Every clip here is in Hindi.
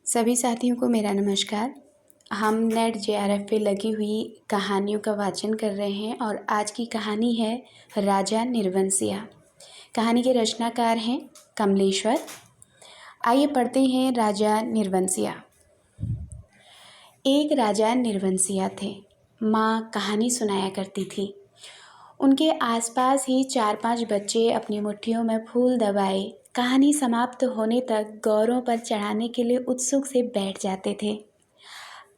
सभी साथियों को मेरा नमस्कार। हम नेट जेआरएफ पे लगी हुई कहानियों का वाचन कर रहे हैं और आज की कहानी है राजा निर्वंशिया। कहानी के रचनाकार हैं कमलेश्वर। आइए पढ़ते हैं राजा निर्वंशिया। एक राजा निर्वंशिया थे। माँ कहानी सुनाया करती थी। उनके आसपास ही 4-5 बच्चे अपनी मुट्ठियों में फूल दबाए कहानी समाप्त होने तक गौरों पर चढ़ाने के लिए उत्सुक से बैठ जाते थे।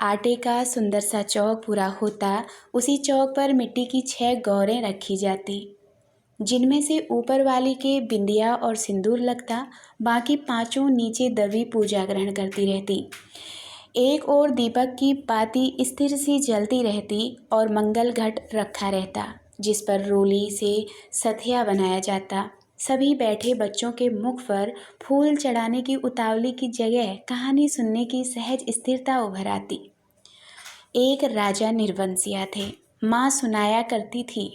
आटे का सुंदर सा चौक पूरा होता, उसी चौक पर मिट्टी की 6 गौरें रखी जाती, जिनमें से ऊपर वाली के बिंदिया और सिंदूर लगता, बाकी 5 नीचे दबी पूजा ग्रहण करती रहती। एक और दीपक की पाती स्थिर सी जलती रहती और मंगल घट रखा रहता, जिस पर रोली से सथिया बनाया जाता। सभी बैठे बच्चों के मुख पर फूल चढ़ाने की उतावली की जगह कहानी सुनने की सहज स्थिरता उभर आती। एक राजा निर्वंशिया थे। माँ सुनाया करती थी।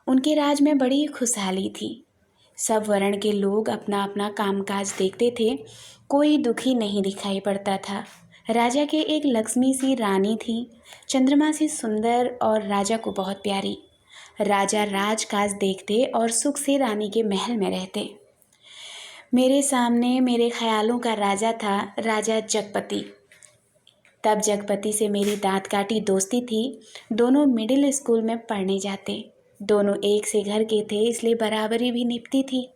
उनके राज में बड़ी खुशहाली थी। सब वर्ण के लोग अपना अपना कामकाज देखते थे। कोई दुखी नहीं दिखाई पड़ता था। राजा के एक लक्ष्मी सी रानी थी, चंद्रमा सी सुंदर और राजा को बहुत प्यारी। राजा राजकाज देखते और सुख से रानी के महल में रहते। मेरे सामने मेरे ख्यालों का राजा था, राजा जगपति। तब जगपति से मेरी दांत काटी दोस्ती थी। दोनों मिडिल स्कूल में पढ़ने जाते। दोनों एक से घर के थे, इसलिए बराबरी भी निभती थी।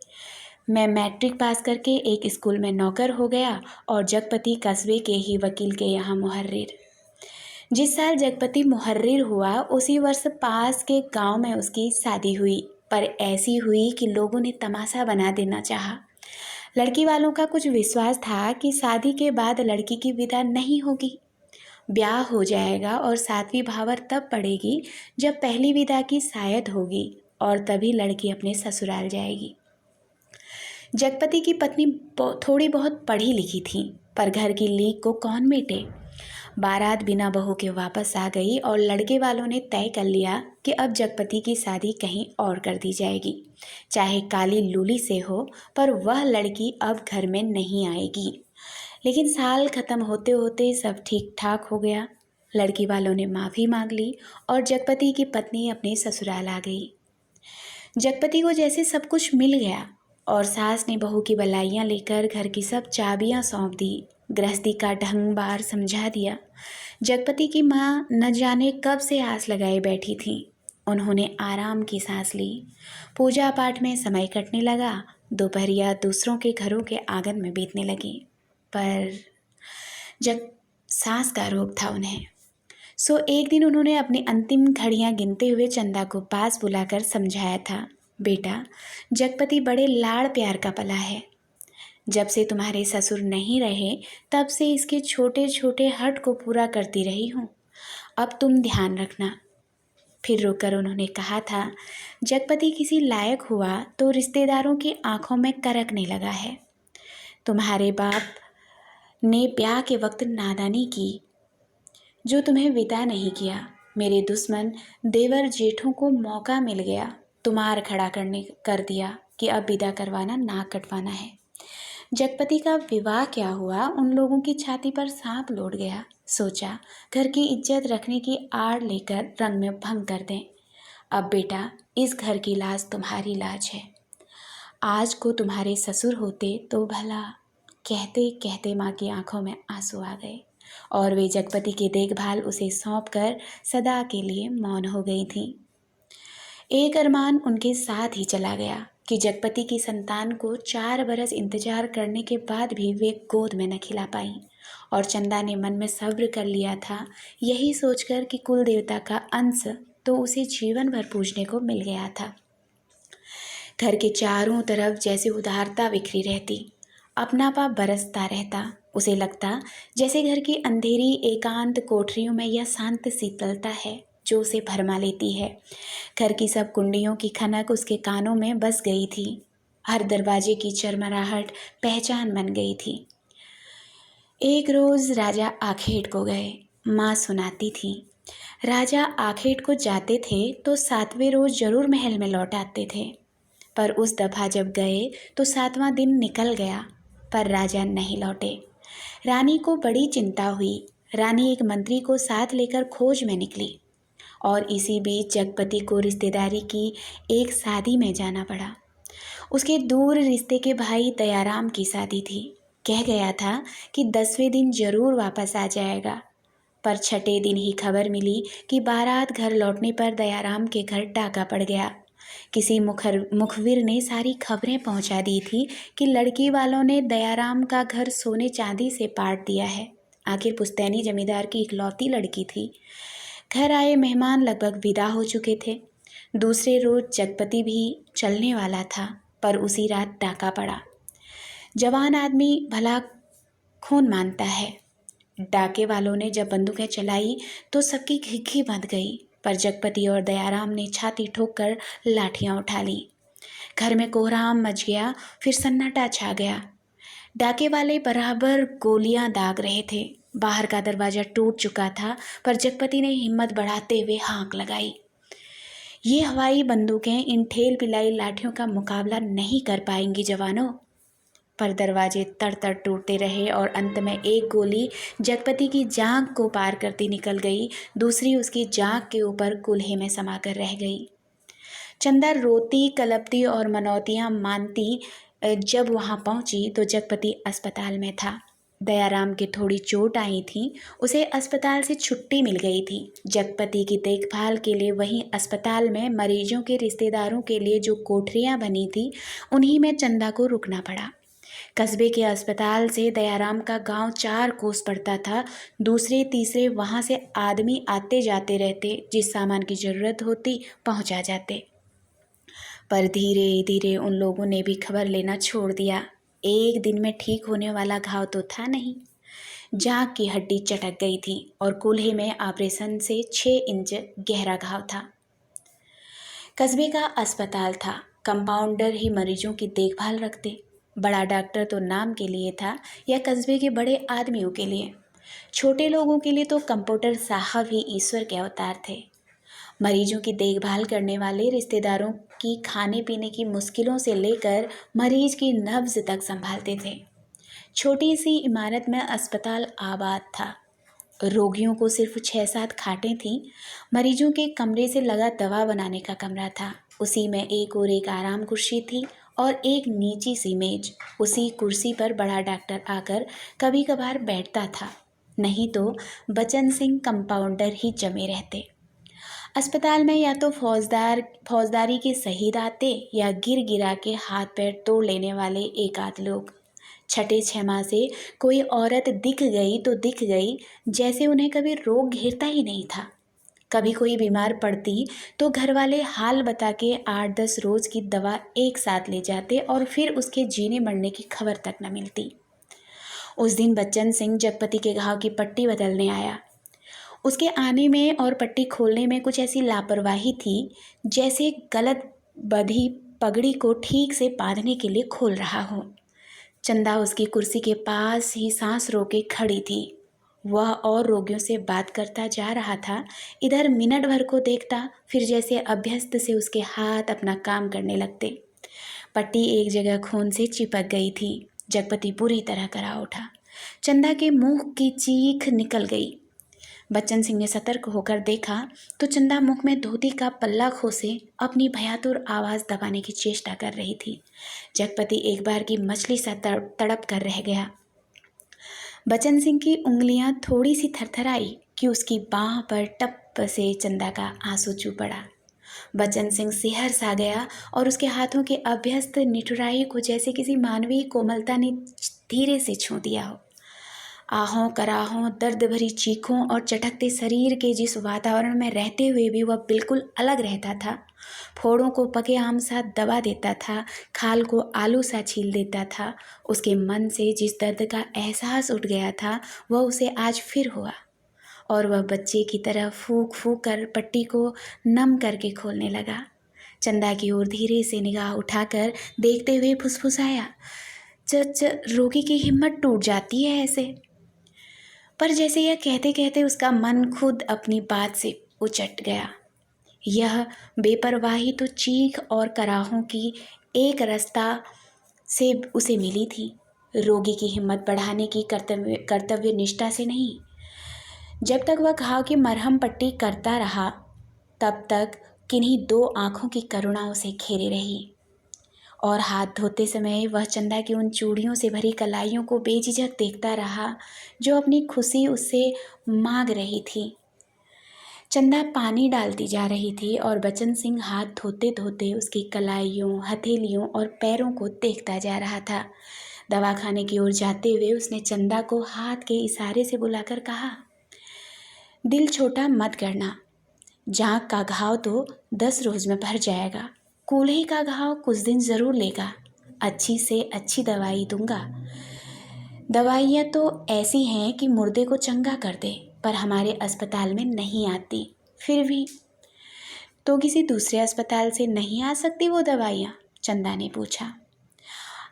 मैं मैट्रिक पास करके एक स्कूल में नौकर हो गया और जगपति कस्बे के ही वकील के यहाँ मुहर्रिर। जिस साल जगपति मुहर्रिर हुआ उसी वर्ष पास के गांव में उसकी शादी हुई, पर ऐसी हुई कि लोगों ने तमाशा बना देना चाहा। लड़की वालों का कुछ विश्वास था कि शादी के बाद लड़की की विदा नहीं होगी, ब्याह हो जाएगा और 7वीं भावर तब पड़ेगी जब पहली विदा की शायद होगी और तभी लड़की अपने ससुराल जाएगी। जगपति की पत्नी थोड़ी बहुत पढ़ी लिखी थी, पर घर की लीक को कौन मेटे। बारात बिना बहू के वापस आ गई और लड़के वालों ने तय कर लिया कि अब जगपति की शादी कहीं और कर दी जाएगी, चाहे काली लूली से हो, पर वह लड़की अब घर में नहीं आएगी। लेकिन साल खत्म होते होते सब ठीक ठाक हो गया। लड़की वालों ने माफ़ी मांग ली और जगपति की पत्नी अपने ससुराल आ गई। जगपति को जैसे सब कुछ मिल गया और सास ने बहू की बलाइयाँ लेकर घर की सब चाबियाँ सौंप दी, गृहस्थी का ढंग बार समझा दिया। जगपति की माँ न जाने कब से आस लगाए बैठी थी। उन्होंने आराम की सांस ली। पूजा पाठ में समय कटने लगा। दोपहरिया दूसरों के घरों के आंगन में बीतने लगी, पर जब सांस का रोग था उन्हें, सो एक दिन उन्होंने अपनी अंतिम घड़ियां गिनते हुए चंदा को पास बुलाकर समझाया था, बेटा, जगपति बड़े लाड़ प्यार का पला है। जब से तुम्हारे ससुर नहीं रहे तब से इसके छोटे छोटे हट को पूरा करती रही हूँ। अब तुम ध्यान रखना। फिर रुककर उन्होंने कहा था, जगपति किसी लायक हुआ तो रिश्तेदारों की आंखों में करकने लगा है। तुम्हारे बाप ने ब्याह के वक्त नादानी की, जो तुम्हें विदा नहीं किया। मेरे दुश्मन देवर जेठों को मौका मिल गया, तुम्हार खड़ा कर दिया कि अब विदा करवाना, नाक कटवाना है। जगपति का विवाह क्या हुआ, उन लोगों की छाती पर सांप लौट गया। सोचा घर की इज्जत रखने की आड़ लेकर रंग में भंग कर दें। अब बेटा, इस घर की लाज तुम्हारी लाज है। आज को तुम्हारे ससुर होते तो भला। कहते कहते माँ की आंखों में आंसू आ गए और वे जगपति की देखभाल उसे सौंपकर सदा के लिए मौन हो गई थी। एक अरमान उनके साथ ही चला गया कि जगपति की संतान को 4 बरस इंतजार करने के बाद भी वे गोद में न खिला पाई, और चंदा ने मन में सब्र कर लिया था, यही सोचकर कि कुल देवता का अंश तो उसे जीवन भर पूजने को मिल गया था। घर के चारों तरफ जैसे उदारता बिखरी रहती, अपनापा बरसता रहता। उसे लगता जैसे घर की अंधेरी एकांत कोठरियों में यह शांत शीतलता है जो उसे भरमा लेती है। घर की सब कुंडियों की खनक उसके कानों में बस गई थी। हर दरवाजे की चरमराहट पहचान बन गई थी। एक रोज राजा आखेट को गए। माँ सुनाती थी, राजा आखेट को जाते थे तो 7वें रोज जरूर महल में लौट आते थे, पर उस दफा जब गए तो 7वां दिन निकल गया, पर राजा नहीं लौटे। रानी को बड़ी चिंता हुई। रानी एक मंत्री को साथ लेकर खोज में निकली और इसी बीच जगपति को रिश्तेदारी की एक शादी में जाना पड़ा। उसके दूर रिश्ते के भाई दयाराम की शादी थी। कह गया था कि 10वें दिन जरूर वापस आ जाएगा, पर छठे दिन ही खबर मिली कि बारात घर लौटने पर दयाराम के घर डाका पड़ गया। किसी मुखबिर ने सारी खबरें पहुंचा दी थी कि लड़की वालों ने दयाराम का घर सोने चांदी से पाट दिया है। आखिर पुश्तैनी जमींदार की इकलौती लड़की थी। घर आए मेहमान लगभग विदा हो चुके थे। दूसरे रोज जगपति भी चलने वाला था, पर उसी रात डाका पड़ा। जवान आदमी भला खून मानता है। डाके वालों ने जब बंदूकें चलाई तो सबकी घिघी बंध गई, पर जगपति और दयाराम ने छाती ठोक कर लाठियां उठा ली। घर में कोहराम मच गया, फिर सन्नाटा छा गया। डाके वाले बराबर गोलियां दाग रहे थे। बाहर का दरवाजा टूट चुका था, पर जगपति ने हिम्मत बढ़ाते हुए हाँक लगाई। ये हवाई बंदूकें इन ठेल पिलाई लाठियों का मुकाबला नहीं कर पाएंगी जवानों। पर दरवाजे तड़ टूटते रहे और अंत में एक गोली जगपति की जांघ को पार करती निकल गई, दूसरी उसकी जांघ के ऊपर कूल्हे में समाकर रह गई। चंदा रोती कलपती और मनौतियां मानती जब वहां पहुंची तो जगपति अस्पताल में था। दयाराम के थोड़ी चोट आई थी, उसे अस्पताल से छुट्टी मिल गई थी। जगपति की देखभाल के लिए वहीं अस्पताल में मरीजों के रिश्तेदारों के लिए जो कोठरियां बनी थी, उन्हीं में चंदा को रुकना पड़ा। कस्बे के अस्पताल से दयाराम का गांव 4 कोस पड़ता था। दूसरे तीसरे वहां से आदमी आते जाते रहते, जिस सामान की जरूरत होती पहुंचा जाते। पर धीरे धीरे उन लोगों ने भी खबर लेना छोड़ दिया। एक दिन में ठीक होने वाला घाव तो था नहीं। जांघ की हड्डी चटक गई थी और कूल्हे में ऑपरेशन से 6 इंच गहरा घाव था। कस्बे का अस्पताल था। कंपाउंडर ही मरीजों की देखभाल रखते। बड़ा डॉक्टर तो नाम के लिए था या कस्बे के बड़े आदमियों के लिए। छोटे लोगों के लिए तो कंपाउंडर साहब ही ईश्वर के अवतार थे। मरीजों की देखभाल करने वाले रिश्तेदारों की खाने पीने की मुश्किलों से लेकर मरीज की नब्ज तक संभालते थे। छोटी सी इमारत में अस्पताल आबाद था। रोगियों को सिर्फ 6-7 खाटें थीं। मरीजों के कमरे से लगा दवा बनाने का कमरा था। उसी में एक और एक आराम कुर्सी थी और एक नीची सी मेज। उसी कुर्सी पर बड़ा डॉक्टर आकर कभी कभार बैठता था, नहीं तो बचन सिंह कंपाउंडर ही जमे रहते। अस्पताल में या तो फौजदारी के शहीद आते या गिर गिरा के हाथ पैर तोड़ लेने वाले एक आध लोग। छठे 6 माह से कोई औरत दिख गई तो दिख गई, जैसे उन्हें कभी रोग घेरता ही नहीं था। कभी कोई बीमार पड़ती तो घर वाले हाल बता के 8-10 रोज की दवा एक साथ ले जाते और फिर उसके जीने मरने की खबर तक न मिलती। उस दिन बच्चन सिंह जगपति के घाव की पट्टी बदलने आया। उसके आने में और पट्टी खोलने में कुछ ऐसी लापरवाही थी जैसे गलत बंधी पगड़ी को ठीक से बांधने के लिए खोल रहा हो। चंदा उसकी कुर्सी के पास ही सांस रोके खड़ी थी। वह और रोगियों से बात करता जा रहा था। इधर मिनट भर को देखता, फिर जैसे अभ्यस्त से उसके हाथ अपना काम करने लगते। पट्टी एक जगह खून से चिपक गई थी। जगपति बुरी तरह करा उठा। चंदा के मुंह की चीख निकल गई। बच्चन सिंह ने सतर्क होकर देखा तो चंदा मुख में धोती का पल्ला खोसे अपनी भयातुर आवाज़ दबाने की चेष्टा कर रही थी। जगपति एक बार की मछली सा तड़प कर रह गया। बच्चन सिंह की उंगलियां थोड़ी सी थरथराई कि उसकी बाह पर टप से चंदा का आंसू चू पड़ा। बच्चन सिंह सिहर सा गया और उसके हाथों के अभ्यस्त निठुराई को जैसे किसी मानवीय कोमलता ने धीरे से छू दिया हो। आहों कराहों, दर्द भरी चीखों और चटकते शरीर के जिस वातावरण में रहते हुए भी वह बिल्कुल अलग रहता था। फोड़ों को पके आम सा दबा देता था, खाल को आलू सा छील देता था। उसके मन से जिस दर्द का एहसास उठ गया था वह उसे आज फिर हुआ और वह बच्चे की तरह फूंक फूंक कर पट्टी को नम करके खोलने लगा। चंदा की ओर धीरे से निगाह उठाकर देखते हुए फुसफुसाया, रोगी की हिम्मत टूट जाती है ऐसे। पर जैसे यह कहते कहते उसका मन खुद अपनी बात से उचट गया। यह बेपरवाही तो चीख और कराहों की एक रास्ता से उसे मिली थी। रोगी की हिम्मत बढ़ाने की कर्तव्य निष्ठा से नहीं। जब तक वह घाव की मरहम पट्टी करता रहा तब तक किन्हीं 2 आँखों की करुणा उसे घेरे रही और हाथ धोते समय वह चंदा की उन चूड़ियों से भरी कलाइयों को बेझिझक देखता रहा जो अपनी खुशी उससे मांग रही थी। चंदा पानी डालती जा रही थी और बचन सिंह हाथ धोते धोते उसकी कलाइयों, हथेलियों और पैरों को देखता जा रहा था। दवाखाने की ओर जाते हुए उसने चंदा को हाथ के इशारे से बुलाकर कहा, दिल छोटा मत करना, जाँघ का घाव तो 10 रोज में भर जाएगा, कूल्हे का घाव कुछ दिन ज़रूर लेगा, अच्छी से अच्छी दवाई दूंगा। दवाइयाँ तो ऐसी हैं कि मुर्दे को चंगा कर दे, पर हमारे अस्पताल में नहीं आती। फिर भी तो किसी दूसरे अस्पताल से नहीं आ सकती वो दवाइयाँ? चंदा ने पूछा।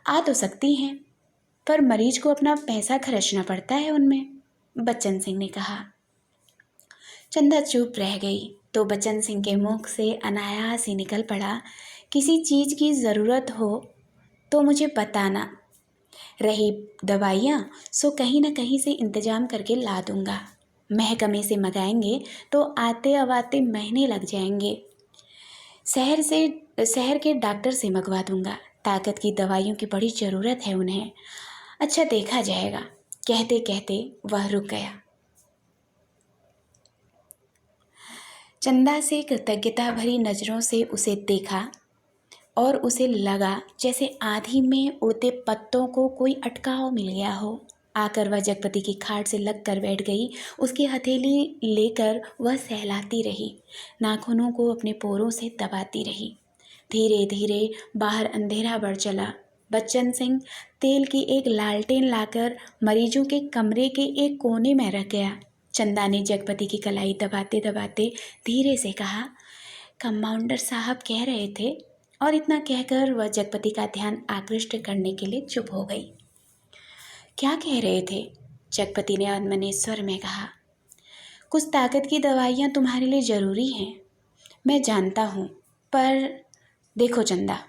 आ तो सकती हैं, पर मरीज को अपना पैसा खर्चना पड़ता है उनमें, बच्चन सिंह ने कहा। चंदा चुप रह गई तो बच्चन सिंह के मुख से अनायास ही निकल पड़ा, किसी चीज़ की ज़रूरत हो तो मुझे बताना, रही दवाइयाँ सो कहीं न कहीं से इंतज़ाम करके ला दूंगा। महकमे से मंगाएंगे तो आते अवाते महीने लग जाएंगे। शहर के डॉक्टर से मंगवा दूंगा, ताकत की दवाइयों की बड़ी ज़रूरत है उन्हें। अच्छा देखा जाएगा। कहते कहते वह रुक गया। चंदा से कृतज्ञता भरी नज़रों से उसे देखा और उसे लगा जैसे आंधी में उड़ते पत्तों को कोई अटकाव मिल गया हो। आकर वह जगपति की खाट से लग कर बैठ गई। उसकी हथेली लेकर वह सहलाती रही, नाखूनों को अपने पोरों से दबाती रही। धीरे धीरे बाहर अंधेरा बढ़ चला। बच्चन सिंह तेल की एक लालटेन लाकर मरीजों के कमरे के एक कोने में रख गया। चंदा ने जगपति की कलाई दबाते दबाते धीरे से कहा, कंपाउंडर साहब कह रहे थे, और इतना कहकर वह जगपति का ध्यान आकृष्ट करने के लिए चुप हो गई। क्या कह रहे थे? जगपति ने अनमने स्वर में कहा। कुछ ताकत की दवाइयाँ तुम्हारे लिए ज़रूरी हैं, मैं जानता हूँ, पर देखो चंदा,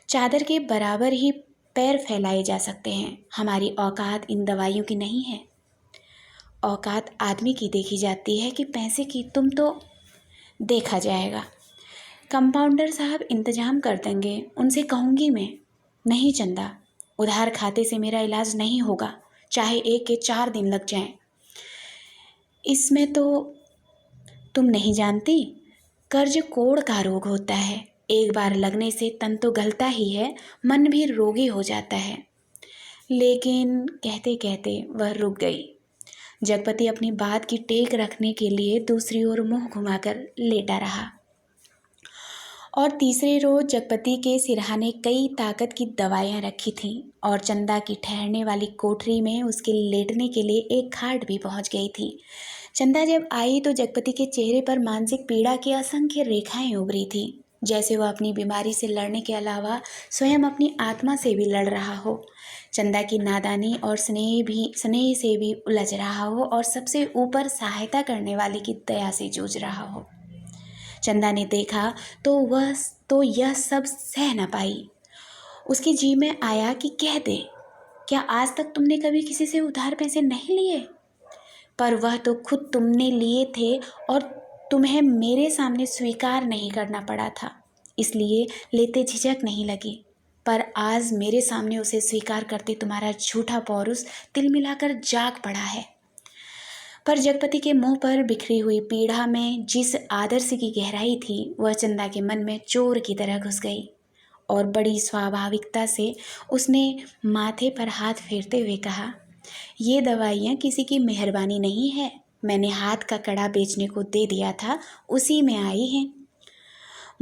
चादर के बराबर ही पैर फैलाए जा सकते हैं। हमारी औकात इन दवाइयों की नहीं है। औकात आदमी की देखी जाती है कि पैसे की। तुम तो देखा जाएगा, कंपाउंडर साहब इंतजाम कर देंगे, उनसे कहूँगी मैं। नहीं चंदा, उधार खाते से मेरा इलाज नहीं होगा, चाहे 1 के 4 दिन लग जाएं। इसमें तो तुम नहीं जानती, कर्ज कोढ़ का रोग होता है। एक बार लगने से तन तो गलता ही है, मन भी रोगी हो जाता है। लेकिन कहते कहते वह रुक गई। जगपति अपनी बात की टेक रखने के लिए दूसरी ओर मुंह घुमाकर लेटा रहा। और तीसरे रोज जगपति के सिरहाने कई ताकत की दवाइयाँ रखी थीं और चंदा की ठहरने वाली कोठरी में उसके लेटने के लिए एक खाट भी पहुंच गई थी। चंदा जब आई तो जगपति के चेहरे पर मानसिक पीड़ा की असंख्य रेखाएं उभरी थी, जैसे वह अपनी बीमारी से लड़ने के अलावा स्वयं अपनी आत्मा से भी लड़ रहा हो, चंदा की नादानी और स्नेह से भी उलझ रहा हो, और सबसे ऊपर सहायता करने वाले की दया से जूझ रहा हो। चंदा ने देखा तो यह सब सह न पाई। उसके जी में आया कि कह दे, क्या आज तक तुमने कभी किसी से उधार पैसे नहीं लिए? पर वह तो खुद तुमने लिए थे और तुम्हें मेरे सामने स्वीकार नहीं करना पड़ा था, इसलिए लेते झिझक नहीं लगी। पर आज मेरे सामने उसे स्वीकार करते तुम्हारा झूठा पौरुष तिल मिलाकर जाग पड़ा है। पर जगपति के मुंह पर बिखरी हुई पीड़ा में जिस आदर्श की गहराई थी, वह चंदा के मन में चोर की तरह घुस गई और बड़ी स्वाभाविकता से उसने माथे पर हाथ फेरते हुए कहा, ये दवाइयाँ किसी की मेहरबानी नहीं है, मैंने हाथ का कड़ा बेचने को दे दिया था, उसी में आई हैं,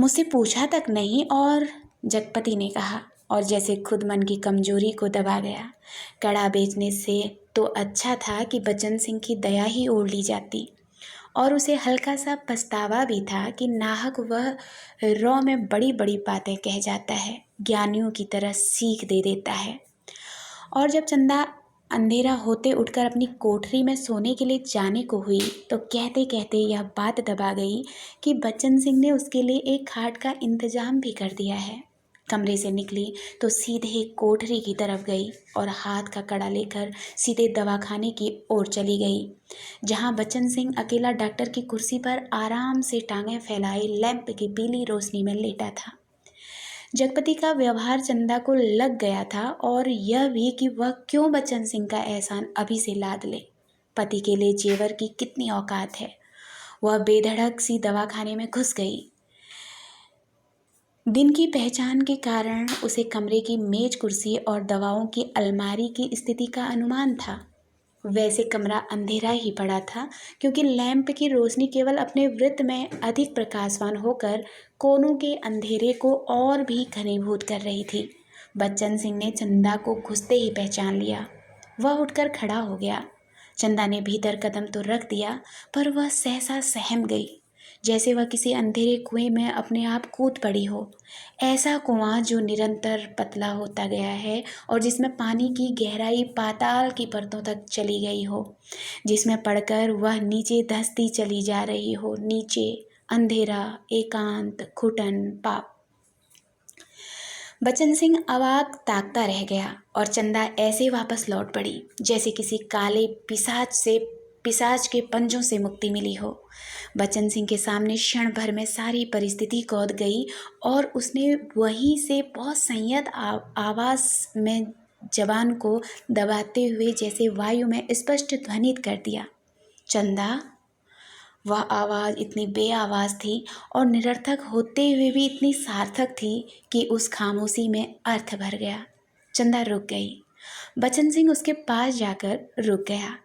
मुझसे पूछा तक नहीं। और जगपति ने कहा, और जैसे खुद मन की कमजोरी को दबा गया, कड़ा बेचने से तो अच्छा था कि बच्चन सिंह की दया ही ओढ़ ली जाती। और उसे हल्का सा पछतावा भी था कि नाहक वह रौ में बड़ी बड़ी बातें कह जाता है, ज्ञानियों की तरह सीख दे देता है। और जब चंदा अंधेरा होते उठकर अपनी कोठरी में सोने के लिए जाने को हुई तो कहते कहते यह बात दबा गई कि बच्चन सिंह ने उसके लिए एक खाट का इंतजाम भी कर दिया है। कमरे से निकली तो सीधे कोठरी की तरफ गई और हाथ का कड़ा लेकर सीधे दवाखाने की ओर चली गई, जहां बच्चन सिंह अकेला डॉक्टर की कुर्सी पर आराम से टांगें फैलाए लैंप की पीली रोशनी में लेटा था। जगपति का व्यवहार चंदा को लग गया था और यह भी कि वह क्यों बच्चन सिंह का एहसान अभी से लाद ले। पति के लिए जेवर की कितनी औकात है। वह बेधड़क सी दवाखाने में घुस गई। दिन की पहचान के कारण उसे कमरे की मेज कुर्सी और दवाओं की अलमारी की स्थिति का अनुमान था। वैसे कमरा अंधेरा ही पड़ा था, क्योंकि लैंप की रोशनी केवल अपने वृत्त में अधिक प्रकाशवान होकर कोनों के अंधेरे को और भी घनीभूत कर रही थी। बच्चन सिंह ने चंदा को घुसते ही पहचान लिया। वह उठकर खड़ा हो गया। चंदा ने भीतर कदम तो रख दिया, पर वह सहसा सहम गई, जैसे वह किसी अंधेरे कुएं में अपने आप कूद पड़ी हो। ऐसा कुआं जो निरंतर पतला होता गया है और जिसमें पानी की गहराई पाताल की परतों तक चली गई हो, जिसमें पड़कर वह नीचे धंसती चली जा रही हो। नीचे अंधेरा, एकांत, घुटन, पाप। बच्चन सिंह अवाक ताकता रह गया और चंदा ऐसे वापस लौट पड़ी जैसे किसी काले पिशाच के पंजों से मुक्ति मिली हो। बच्चन सिंह के सामने क्षण भर में सारी परिस्थिति कौंध गई और उसने वहीं से बहुत संयत आवाज में जबान को दबाते हुए जैसे वायु में स्पष्ट ध्वनित कर दिया, चंदा। वह आवाज़ इतनी बेआवाज़ थी और निरर्थक होते हुए भी इतनी सार्थक थी कि उस खामोशी में अर्थ भर गया। चंदा रुक गई। बच्चन सिंह उसके पास जाकर रुक गया।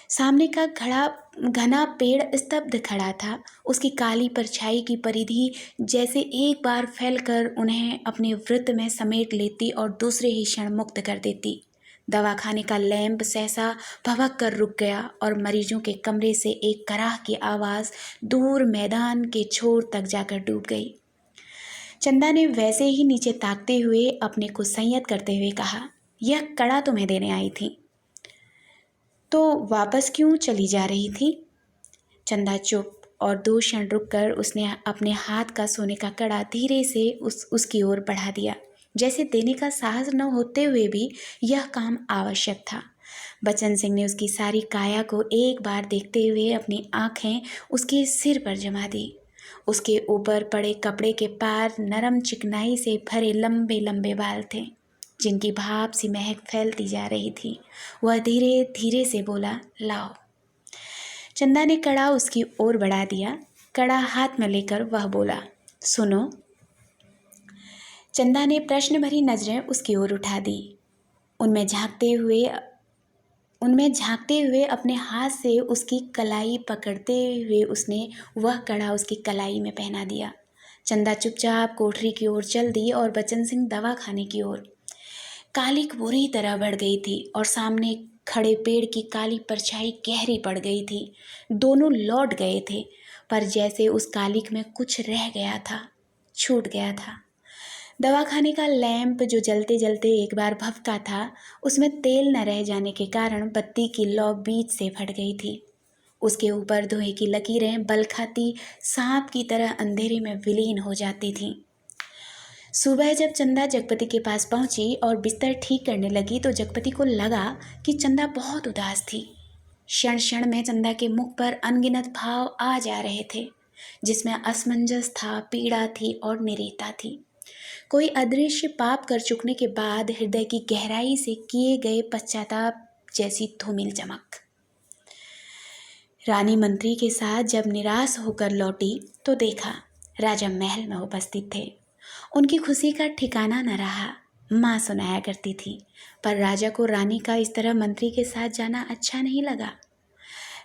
सामने का घना पेड़ स्तब्ध खड़ा था। उसकी काली परछाई की परिधि जैसे एक बार फैलकर उन्हें अपने वृत्त में समेट लेती और दूसरे ही क्षण मुक्त कर देती। दवाखाने का लैंप सहसा भभक कर रुक गया और मरीजों के कमरे से एक कराह की आवाज़ दूर मैदान के छोर तक जाकर डूब गई। चंदा ने वैसे ही नीचे ताकते हुए अपने को संयत करते हुए कहा, यह कड़ा तुम्हें देने आई थी, तो वापस क्यों चली जा रही थी? चंदा चुप और 2 क्षण रुककर उसने अपने हाथ का सोने का कड़ा धीरे से उसकी ओर बढ़ा दिया, जैसे देने का साहस न होते हुए भी यह काम आवश्यक था। बच्चन सिंह ने उसकी सारी काया को एक बार देखते हुए अपनी आंखें उसके सिर पर जमा दी। उसके ऊपर पड़े कपड़े के पार नरम चिकनाई से भरे लंबे लंबे बाल थे, जिनकी भाप सी महक फैलती जा रही थी। वह धीरे धीरे से बोला, लाओ। चंदा ने कड़ा उसकी ओर बढ़ा दिया। कड़ा हाथ में लेकर वह बोला, सुनो। चंदा ने प्रश्न भरी नजरें उसकी ओर उठा दी। उनमें झांकते हुए अपने हाथ से उसकी कलाई पकड़ते हुए उसने वह कड़ा उसकी कलाई में पहना दिया। चंदा चुपचाप कोठरी की ओर चल दी और बच्चन सिंह दवाखाने की ओर। कालिक बुरी तरह बढ़ गई थी और सामने खड़े पेड़ की काली परछाई गहरी पड़ गई थी। दोनों लौट गए थे, पर जैसे उस कालिक में कुछ रह गया था, छूट गया था। दवाखाने का लैंप जो जलते जलते एक बार भभका था, उसमें तेल न रह जाने के कारण बत्ती की लौ बीच से फट गई थी। उसके ऊपर धुएं की लकीरें बल खाती सांप की तरह अंधेरे में विलीन हो जाती थीं। सुबह जब चंदा जगपति के पास पहुंची और बिस्तर ठीक करने लगी तो जगपति को लगा कि चंदा बहुत उदास थी। क्षण क्षण में चंदा के मुख पर अनगिनत भाव आ जा रहे थे, जिसमें असमंजस था, पीड़ा थी और निरीता थी। कोई अदृश्य पाप कर चुकने के बाद हृदय की गहराई से किए गए पश्चाताप जैसी धूमिल चमक। रानी मंत्री के साथ जब निराश होकर लौटी तो देखा राजा महल में उपस्थित थे। उनकी खुशी का ठिकाना न रहा। माँ सुनाया करती थी, पर राजा को रानी का इस तरह मंत्री के साथ जाना अच्छा नहीं लगा।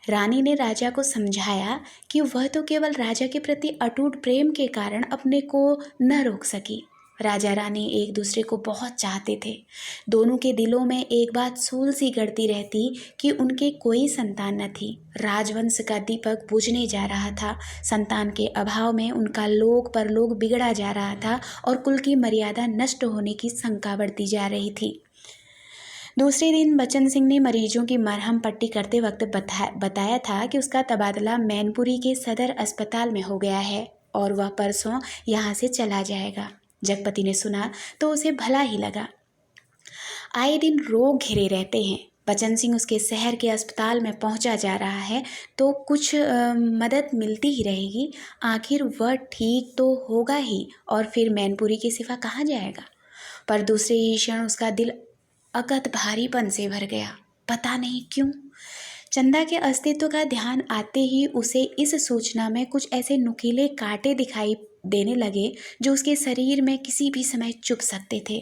रानी ने राजा को समझाया कि वह तो केवल राजा के प्रति अटूट प्रेम के कारण अपने को न रोक सकी। राजा रानी एक दूसरे को बहुत चाहते थे। दोनों के दिलों में एक बात सूल सी गढ़ती रहती कि उनके कोई संतान न थी। राजवंश का दीपक बुझने जा रहा था। संतान के अभाव में उनका लोक परलोक बिगड़ा जा रहा था और कुल की मर्यादा नष्ट होने की शंका बढ़ती जा रही थी। दूसरे दिन बच्चन सिंह ने मरीजों की मरहम पट्टी करते वक्त बताया था कि उसका तबादला मैनपुरी के सदर अस्पताल में हो गया है और वह परसों यहाँ से चला जाएगा। जगपति ने सुना तो उसे भला ही लगा। आए दिन रोग घिरे रहते हैं, बचन सिंह उसके शहर के अस्पताल में पहुंचा जा रहा है तो कुछ मदद मिलती ही रहेगी, आखिर वह ठीक तो होगा ही, और फिर मैनपुरी के सिवा कहाँ जाएगा। पर दूसरे ही क्षण उसका दिल अकत भारीपन से भर गया, पता नहीं क्यों। चंदा के अस्तित्व का ध्यान आते ही उसे इस सूचना में कुछ ऐसे नुकीले कांटे दिखाई देने लगे जो उसके शरीर में किसी भी समय चुभ सकते थे,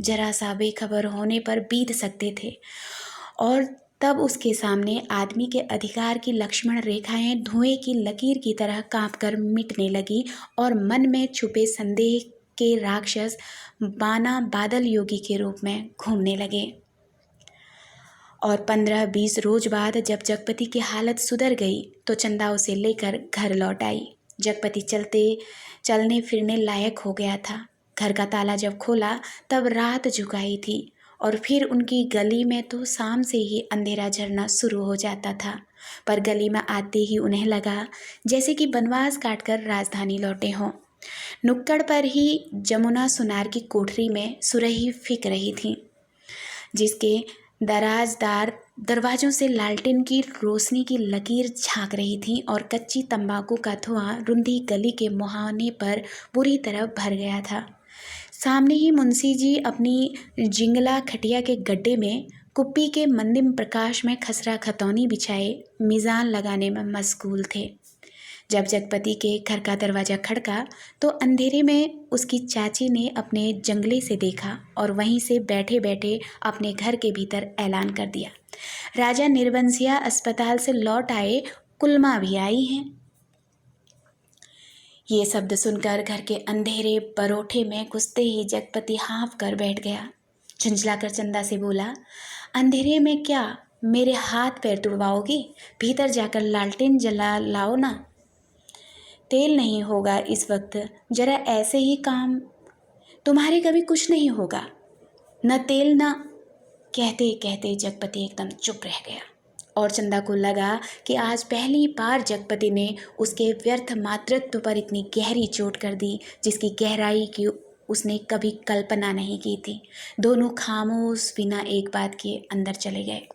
जरा सा बेखबर होने पर बीत सकते थे। और तब उसके सामने आदमी के अधिकार की लक्ष्मण रेखाएं धुएं की लकीर की तरह कांपकर मिटने लगी और मन में छुपे संदेह के राक्षस बाना बादल योगी के रूप में घूमने लगे। और 15-20 रोज बाद जब जगपति की हालत सुधर गई तो चंदा उसे लेकर घर लौट आई। जगपति चलने फिरने लायक हो गया था। घर का ताला जब खोला तब रात झुकाई थी और फिर उनकी गली में तो शाम से ही अंधेरा झरना शुरू हो जाता था। पर गली में आते ही उन्हें लगा जैसे कि बनवास काटकर राजधानी लौटे हों। नुक्कड़ पर ही जमुना सुनार की कोठरी में सुरही फिक रही थी, जिसके दराजदार दरवाजों से लालटेन की रोशनी की लकीर झांक रही थी और कच्ची तंबाकू का धुआं रुंधी गली के मुहाने पर बुरी तरह भर गया था। सामने ही मुंशी जी अपनी जिंगला खटिया के गड्ढे में कुप्पी के मंदिम प्रकाश में खसरा खतौनी बिछाए मिजान लगाने में मशगूल थे। जब जगपति के घर का दरवाज़ा खड़का तो अंधेरे में उसकी चाची ने अपने जंगले से देखा और वहीं से बैठे बैठे अपने घर के भीतर ऐलान कर दिया, राजा निर्बंसिया अस्पताल से लौट आए, कुलमा भी आई हैं। ये शब्द सुनकर घर के अंधेरे बरोठे में घुसते ही जगपति हाँफ कर बैठ गया। झुंझलाकर चंदा से बोला, अंधेरे में क्या मेरे हाथ पैर तुड़वाओगी? भीतर जाकर लालटेन जला लाओ ना। तेल नहीं होगा इस वक्त, जरा ऐसे ही काम, तुम्हारे कभी कुछ नहीं होगा, न तेल न। कहते कहते जगपति एकदम चुप रह गया और चंदा को लगा कि आज पहली बार जगपति ने उसके व्यर्थ मातृत्व पर इतनी गहरी चोट कर दी जिसकी गहराई की उसने कभी कल्पना नहीं की थी। दोनों खामोश बिना एक बात के अंदर चले गए।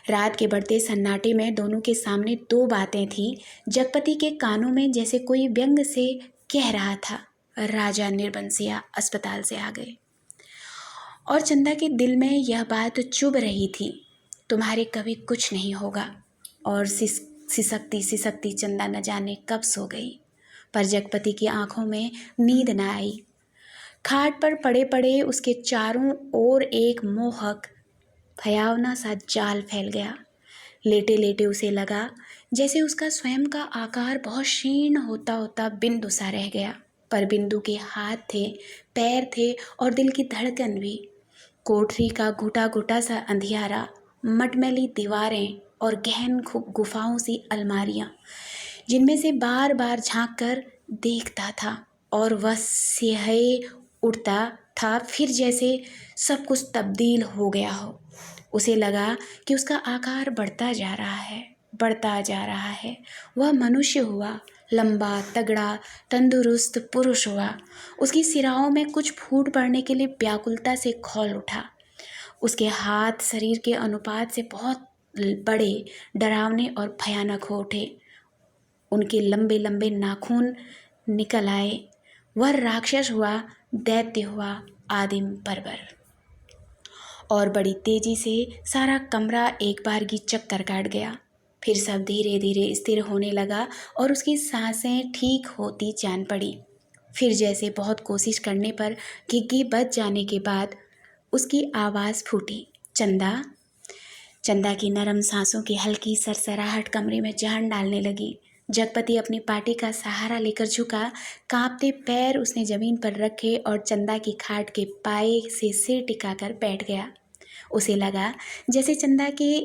रात के बढ़ते सन्नाटे में दोनों के सामने दो बातें थीं। जगपति के कानों में जैसे कोई व्यंग से कह रहा था, राजा निर्बंसिया अस्पताल से आ गए, और चंदा के दिल में यह बात चुभ रही थी, तुम्हारे कभी कुछ नहीं होगा। और सिसकती सिसकती चंदा न जाने कब सो गई, पर जगपति की आंखों में नींद न आई। खाट पर पड़े पड़े उसके चारों ओर एक मोहक भयावना सा जाल फैल गया। लेटे लेटे उसे लगा जैसे उसका स्वयं का आकार बहुत क्षीण होता होता बिंदु सा रह गया, पर बिंदु के हाथ थे, पैर थे और दिल की धड़कन भी। कोठरी का घुटा घुटा सा अंधियारा, मटमैली दीवारें और गहन गुफाओं सी अलमारियां, जिनमें से बार बार झांक कर देखता था और वह सिहरे उठता था, फिर जैसे सब कुछ तब्दील हो गया हो। उसे लगा कि उसका आकार बढ़ता जा रहा है, बढ़ता जा रहा है। वह मनुष्य हुआ, लंबा तगड़ा तंदुरुस्त पुरुष हुआ। उसकी सिराओं में कुछ फूट पड़ने के लिए व्याकुलता से खौल उठा। उसके हाथ शरीर के अनुपात से बहुत बड़े, डरावने और भयानक हो उठे। उनके लंबे लंबे नाखून निकल आए। वह राक्षस हुआ, दैत्य हुआ, आदिम बर्बर। और बड़ी तेजी से सारा कमरा एक बार की चक्कर काट गया। फिर सब धीरे धीरे स्थिर होने लगा और उसकी सांसें ठीक होती जान पड़ी। फिर जैसे बहुत कोशिश करने पर घिघी बच जाने के बाद उसकी आवाज़ फूटी, चंदा। चंदा की नरम सांसों की हल्की सरसराहट कमरे में जान डालने लगी। जगपति अपनी पाटी का सहारा लेकर झुका। कांपते पैर उसने जमीन पर रखे और चंदा की खाट के पाए से सिर टिकाकर बैठ गया। उसे लगा जैसे चंदा के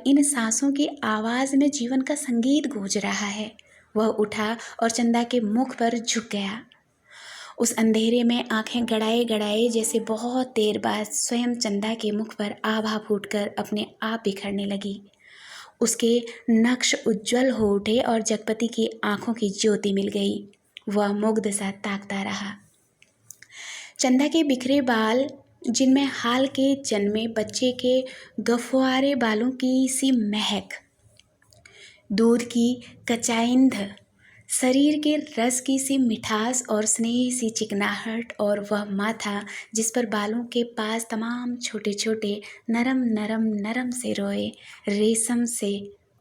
इन सांसों की आवाज़ में जीवन का संगीत गूंज रहा है। वह उठा और चंदा के मुख पर झुक गया। उस अंधेरे में आंखें गड़ाए गड़ाए जैसे बहुत देर बाद स्वयं चंदा के मुख पर आभा फूटकर अपने आप बिखरने लगी। उसके नक्श उज्जवल हो उठे और जगपति की आंखों की ज्योति मिल गई। वह मुग्ध सा ताकता रहा। चंदा के बिखरे बाल, जिनमें हाल के जन्मे बच्चे के गफवारे बालों की सी महक, दूध की कचाइंद, शरीर के रस की सी मिठास और स्नेह सी चिकनाहट, और वह माथा जिस पर बालों के पास तमाम छोटे छोटे नरम नरम नरम से रोए रेशम से,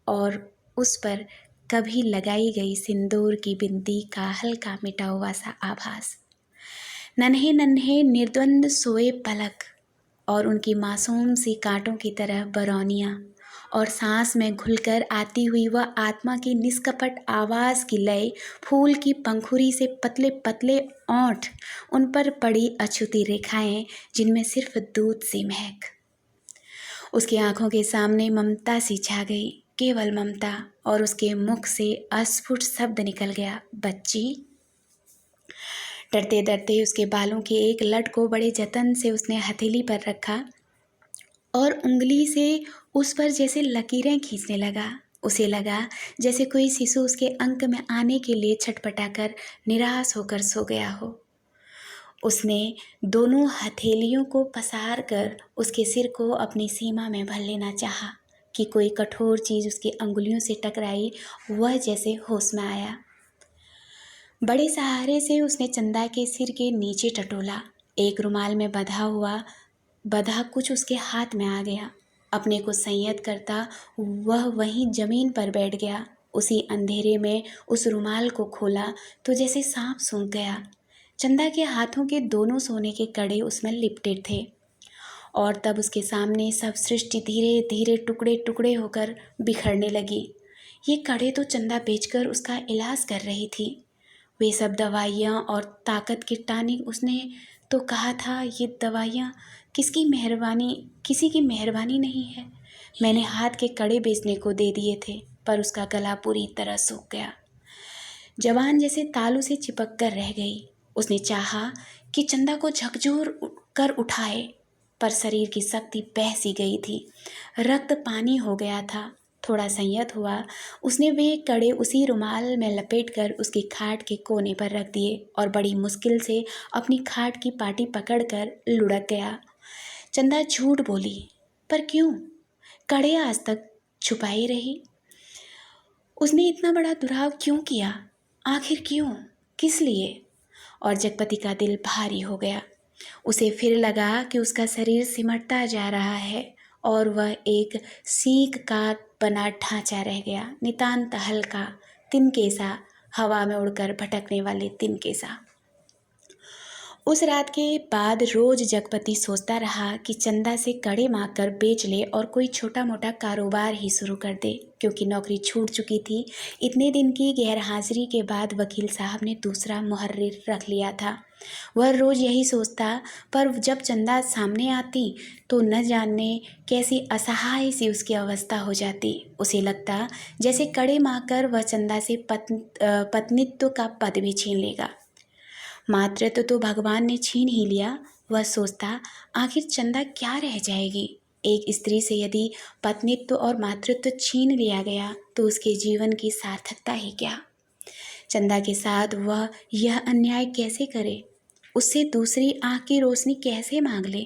और उस पर कभी लगाई गई सिंदूर की बिंदी का हल्का मिटा हुआ सा आभास। नन्हे नन्हे निर्द्वंद सोए पलक, और उनकी मासूम सी कांटों की तरह बरौनियाँ, और सांस में घुलकर आती हुई वह आत्मा की निष्कपट आवाज़ की लय, फूल की पंखुड़ी से पतले पतले ओंठ, उन पर पड़ी अछूती रेखाएं जिनमें सिर्फ दूध सी महक। उसकी आंखों के सामने ममता सी छा गई, केवल ममता, और उसके मुख से अस्फुट शब्द निकल गया, बच्ची। डरते डरते उसके बालों की एक लट को बड़े जतन से उसने हथेली पर रखा और उंगली से उस पर जैसे लकीरें खींचने लगा। उसे लगा जैसे कोई शिशु उसके अंक में आने के लिए छटपटाकर निराश होकर सो गया हो। उसने दोनों हथेलियों को पसार कर उसके सिर को अपनी सीमा में भर लेना चाहा कि कोई कठोर चीज़ उसकी अंगुलियों से टकराई, वह जैसे होश में आया। बड़े सहारे से उसने चंदा के सिर के नीचे टटोला। एक रुमाल में बधा कुछ उसके हाथ में आ गया। अपने को संयत करता वह वहीं जमीन पर बैठ गया। उसी अंधेरे में उस रुमाल को खोला तो जैसे सांप सूंघ गया। चंदा के हाथों के दोनों सोने के कड़े उसमें लिपटे थे, और तब उसके सामने सब सृष्टि धीरे धीरे टुकड़े टुकड़े होकर बिखरने लगी। ये कड़े तो चंदा बेचकर उसका इलाज कर रही थी। वे सब दवाइयाँ और ताकत की टॉनिक, उसने तो कहा था ये दवाइयाँ किसी की मेहरबानी नहीं है। मैंने हाथ के कड़े बेचने को दे दिए थे, पर उसका गला पूरी तरह सूख गया। जवान जैसे तालू से चिपक कर रह गई। उसने चाहा कि चंदा को झकझोर कर उठाए, पर शरीर की शक्ति बह सी गई थी। रक्त पानी हो गया था। थोड़ा संयत हुआ, उसने वे कड़े उसी रुमाल में लपेटकर उसकी खाट के कोने पर रख दिए और बड़ी मुश्किल से अपनी खाट की पाटी पकड़कर लुढ़क गया। चंदा झूठ बोली, पर क्यों? कड़े आज तक छुपाई रही। उसने इतना बड़ा दुराव क्यों किया? आखिर क्यों? किस लिए? और जगपति का दिल भारी हो गया। उसे फिर लगा कि उसका शरीर सिमटता जा रहा है और वह एक सीक का बना ढांचा रह गया, नितांत हल्का, तिनके सा, हवा में उड़कर भटकने वाले तिनके सा। उस रात के बाद रोज जगपति सोचता रहा कि चंदा से कड़े मांगकर बेच ले और कोई छोटा मोटा कारोबार ही शुरू कर दे, क्योंकि नौकरी छूट चुकी थी। इतने दिन की गैर हाजिरी के बाद वकील साहब ने दूसरा मुहर्रिर रख लिया था। वह रोज यही सोचता, पर जब चंदा सामने आती तो न जाने कैसी असहाय सी उसकी अवस्था हो जाती। उसे लगता जैसे कड़े मांगकर वह चंदा से पत्नित्व का पद भी छीन लेगा। मातृत्व तो भगवान ने छीन ही लिया। वह सोचता, आखिर चंदा क्या रह जाएगी? एक स्त्री से यदि पत्नित्व और मातृत्व छीन लिया गया तो उसके जीवन की सार्थकता ही क्या? चंदा के साथ वह यह अन्याय कैसे करे? उससे दूसरी आँख की रोशनी कैसे मांग ले?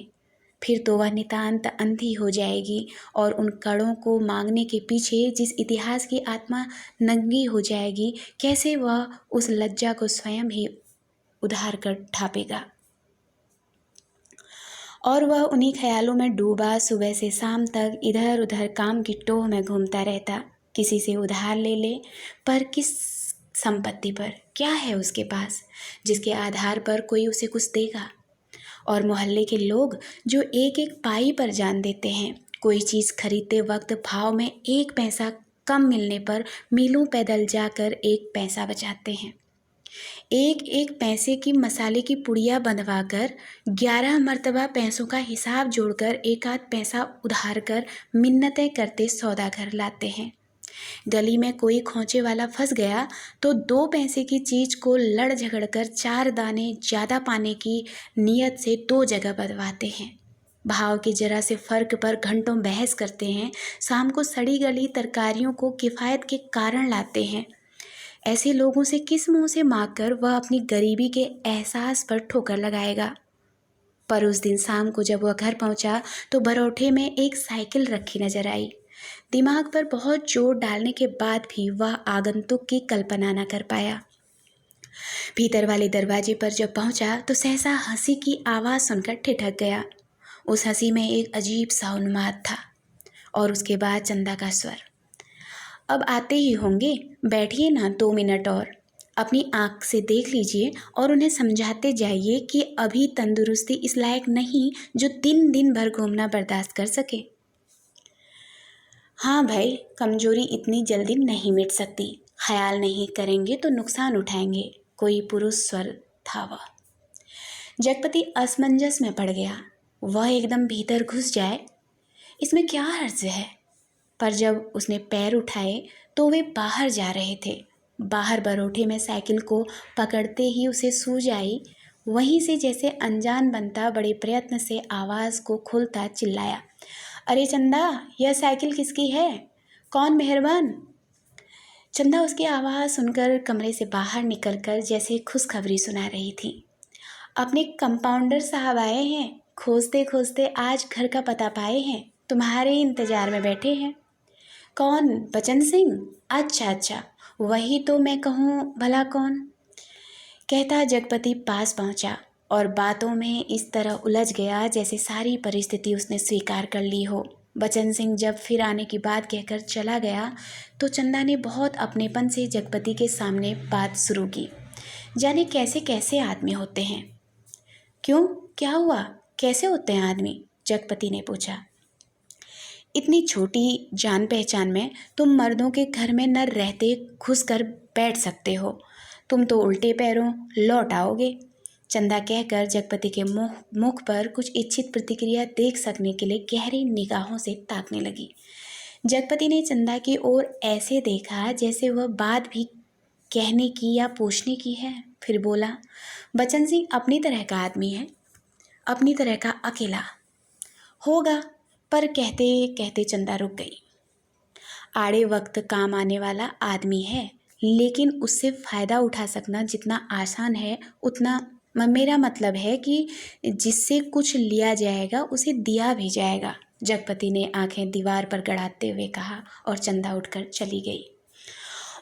फिर तो वह नितांत अंधी हो जाएगी और उन कड़ों को मांगने के पीछे जिस इतिहास की आत्मा नंगी हो जाएगी, कैसे वह उस लज्जा को स्वयं ही उधार कर ढापेगा। और वह उन्हीं ख्यालों में डूबा सुबह से शाम तक इधर उधर काम की टोह में घूमता रहता। किसी से उधार ले ले, पर किस संपत्ति पर? क्या है उसके पास जिसके आधार पर कोई उसे कुछ देगा? और मोहल्ले के लोग जो एक एक पाई पर जान देते हैं, कोई चीज़ खरीदते वक्त भाव में 1 पैसा कम मिलने पर मीलों पैदल जाकर 1 पैसा बचाते हैं। 1 पैसे की मसाले की पुड़िया बंधवा कर 11 मर्तबा पैसों का हिसाब जोड़कर 1 आध पैसा उधार कर मिन्नतें करते सौदा घर लाते हैं। गली में कोई खोंचे वाला फंस गया तो 2 पैसे की चीज़ को लड़ झगड़ कर 4 दाने ज़्यादा पाने की नीयत से 2 जगह बदवाते हैं। भाव के जरा से फ़र्क पर घंटों बहस करते हैं। शाम को सड़ी गली तरकारियों को किफ़ायत के कारण लाते हैं। ऐसे लोगों से किस मुंह से मांगकर वह अपनी गरीबी के एहसास पर ठोकर लगाएगा? पर उस दिन शाम को जब वह घर पहुंचा तो बरौठे में एक साइकिल रखी नजर आई। दिमाग पर बहुत जोर डालने के बाद भी वह आगंतुक की कल्पना न कर पाया। भीतर वाले दरवाजे पर जब पहुंचा तो सहसा हंसी की आवाज़ सुनकर ठिठक गया। उस हंसी में एक अजीब सा उन्माद था। और उसके बाद चंदा का स्वर, अब आते ही होंगे, बैठिए ना 2 मिनट और। अपनी आँख से देख लीजिए और उन्हें समझाते जाइए कि अभी तंदुरुस्ती इस लायक नहीं जो दिन दिन भर घूमना बर्दाश्त कर सके। हाँ भाई, कमजोरी इतनी जल्दी नहीं मिट सकती, ख्याल नहीं करेंगे तो नुकसान उठाएंगे, कोई पुरुष स्वर था वह। जगपति असमंजस में पड़ गया। वह एकदम भीतर घुस जाए, इसमें क्या हर्ज है? पर जब उसने पैर उठाए तो वे बाहर जा रहे थे। बाहर बरोठे में साइकिल को पकड़ते ही उसे सूझ आई। वहीं से जैसे अनजान बनता बड़े प्रयत्न से आवाज़ को खोलता चिल्लाया, अरे चंदा, यह साइकिल किसकी है? कौन मेहरबान? चंदा उसकी आवाज़ सुनकर कमरे से बाहर निकलकर जैसे खुशखबरी सुना रही थी। अपने कंपाउंडर साहब आए हैं, खोजते खोजते आज घर का पता पाए हैं, तुम्हारे ही इंतज़ार में बैठे हैं। कौन? बचन सिंह? अच्छा अच्छा, वही तो मैं कहूँ, भला कौन? कहता जगपति पास पहुँचा और बातों में इस तरह उलझ गया जैसे सारी परिस्थिति उसने स्वीकार कर ली हो। बचन सिंह जब फिर आने की बात कहकर चला गया तो चंदा ने बहुत अपनेपन से जगपति के सामने बात शुरू की। जाने कैसे कैसे आदमी होते हैं। क्यों, क्या हुआ? कैसे होते हैं आदमी? जगपति ने पूछा। इतनी छोटी जान पहचान में तुम मर्दों के घर में न रहते घुस कर बैठ सकते हो, तुम तो उल्टे पैरों लौट आओगे। चंदा कहकर जगपति के मुख पर कुछ इच्छित प्रतिक्रिया देख सकने के लिए गहरी निगाहों से ताकने लगी। जगपति ने चंदा की ओर ऐसे देखा जैसे वह बात भी कहने की या पूछने की है। फिर बोला, बचन सिंह अपनी तरह का आदमी है, अपनी तरह का अकेला होगा। पर कहते कहते चंदा रुक गई। आड़े वक्त काम आने वाला आदमी है, लेकिन उससे फ़ायदा उठा सकना जितना आसान है उतना, मेरा मतलब है कि जिससे कुछ लिया जाएगा उसे दिया भी जाएगा। जगपति ने आंखें दीवार पर गड़ाते हुए कहा और चंदा उठकर चली गई।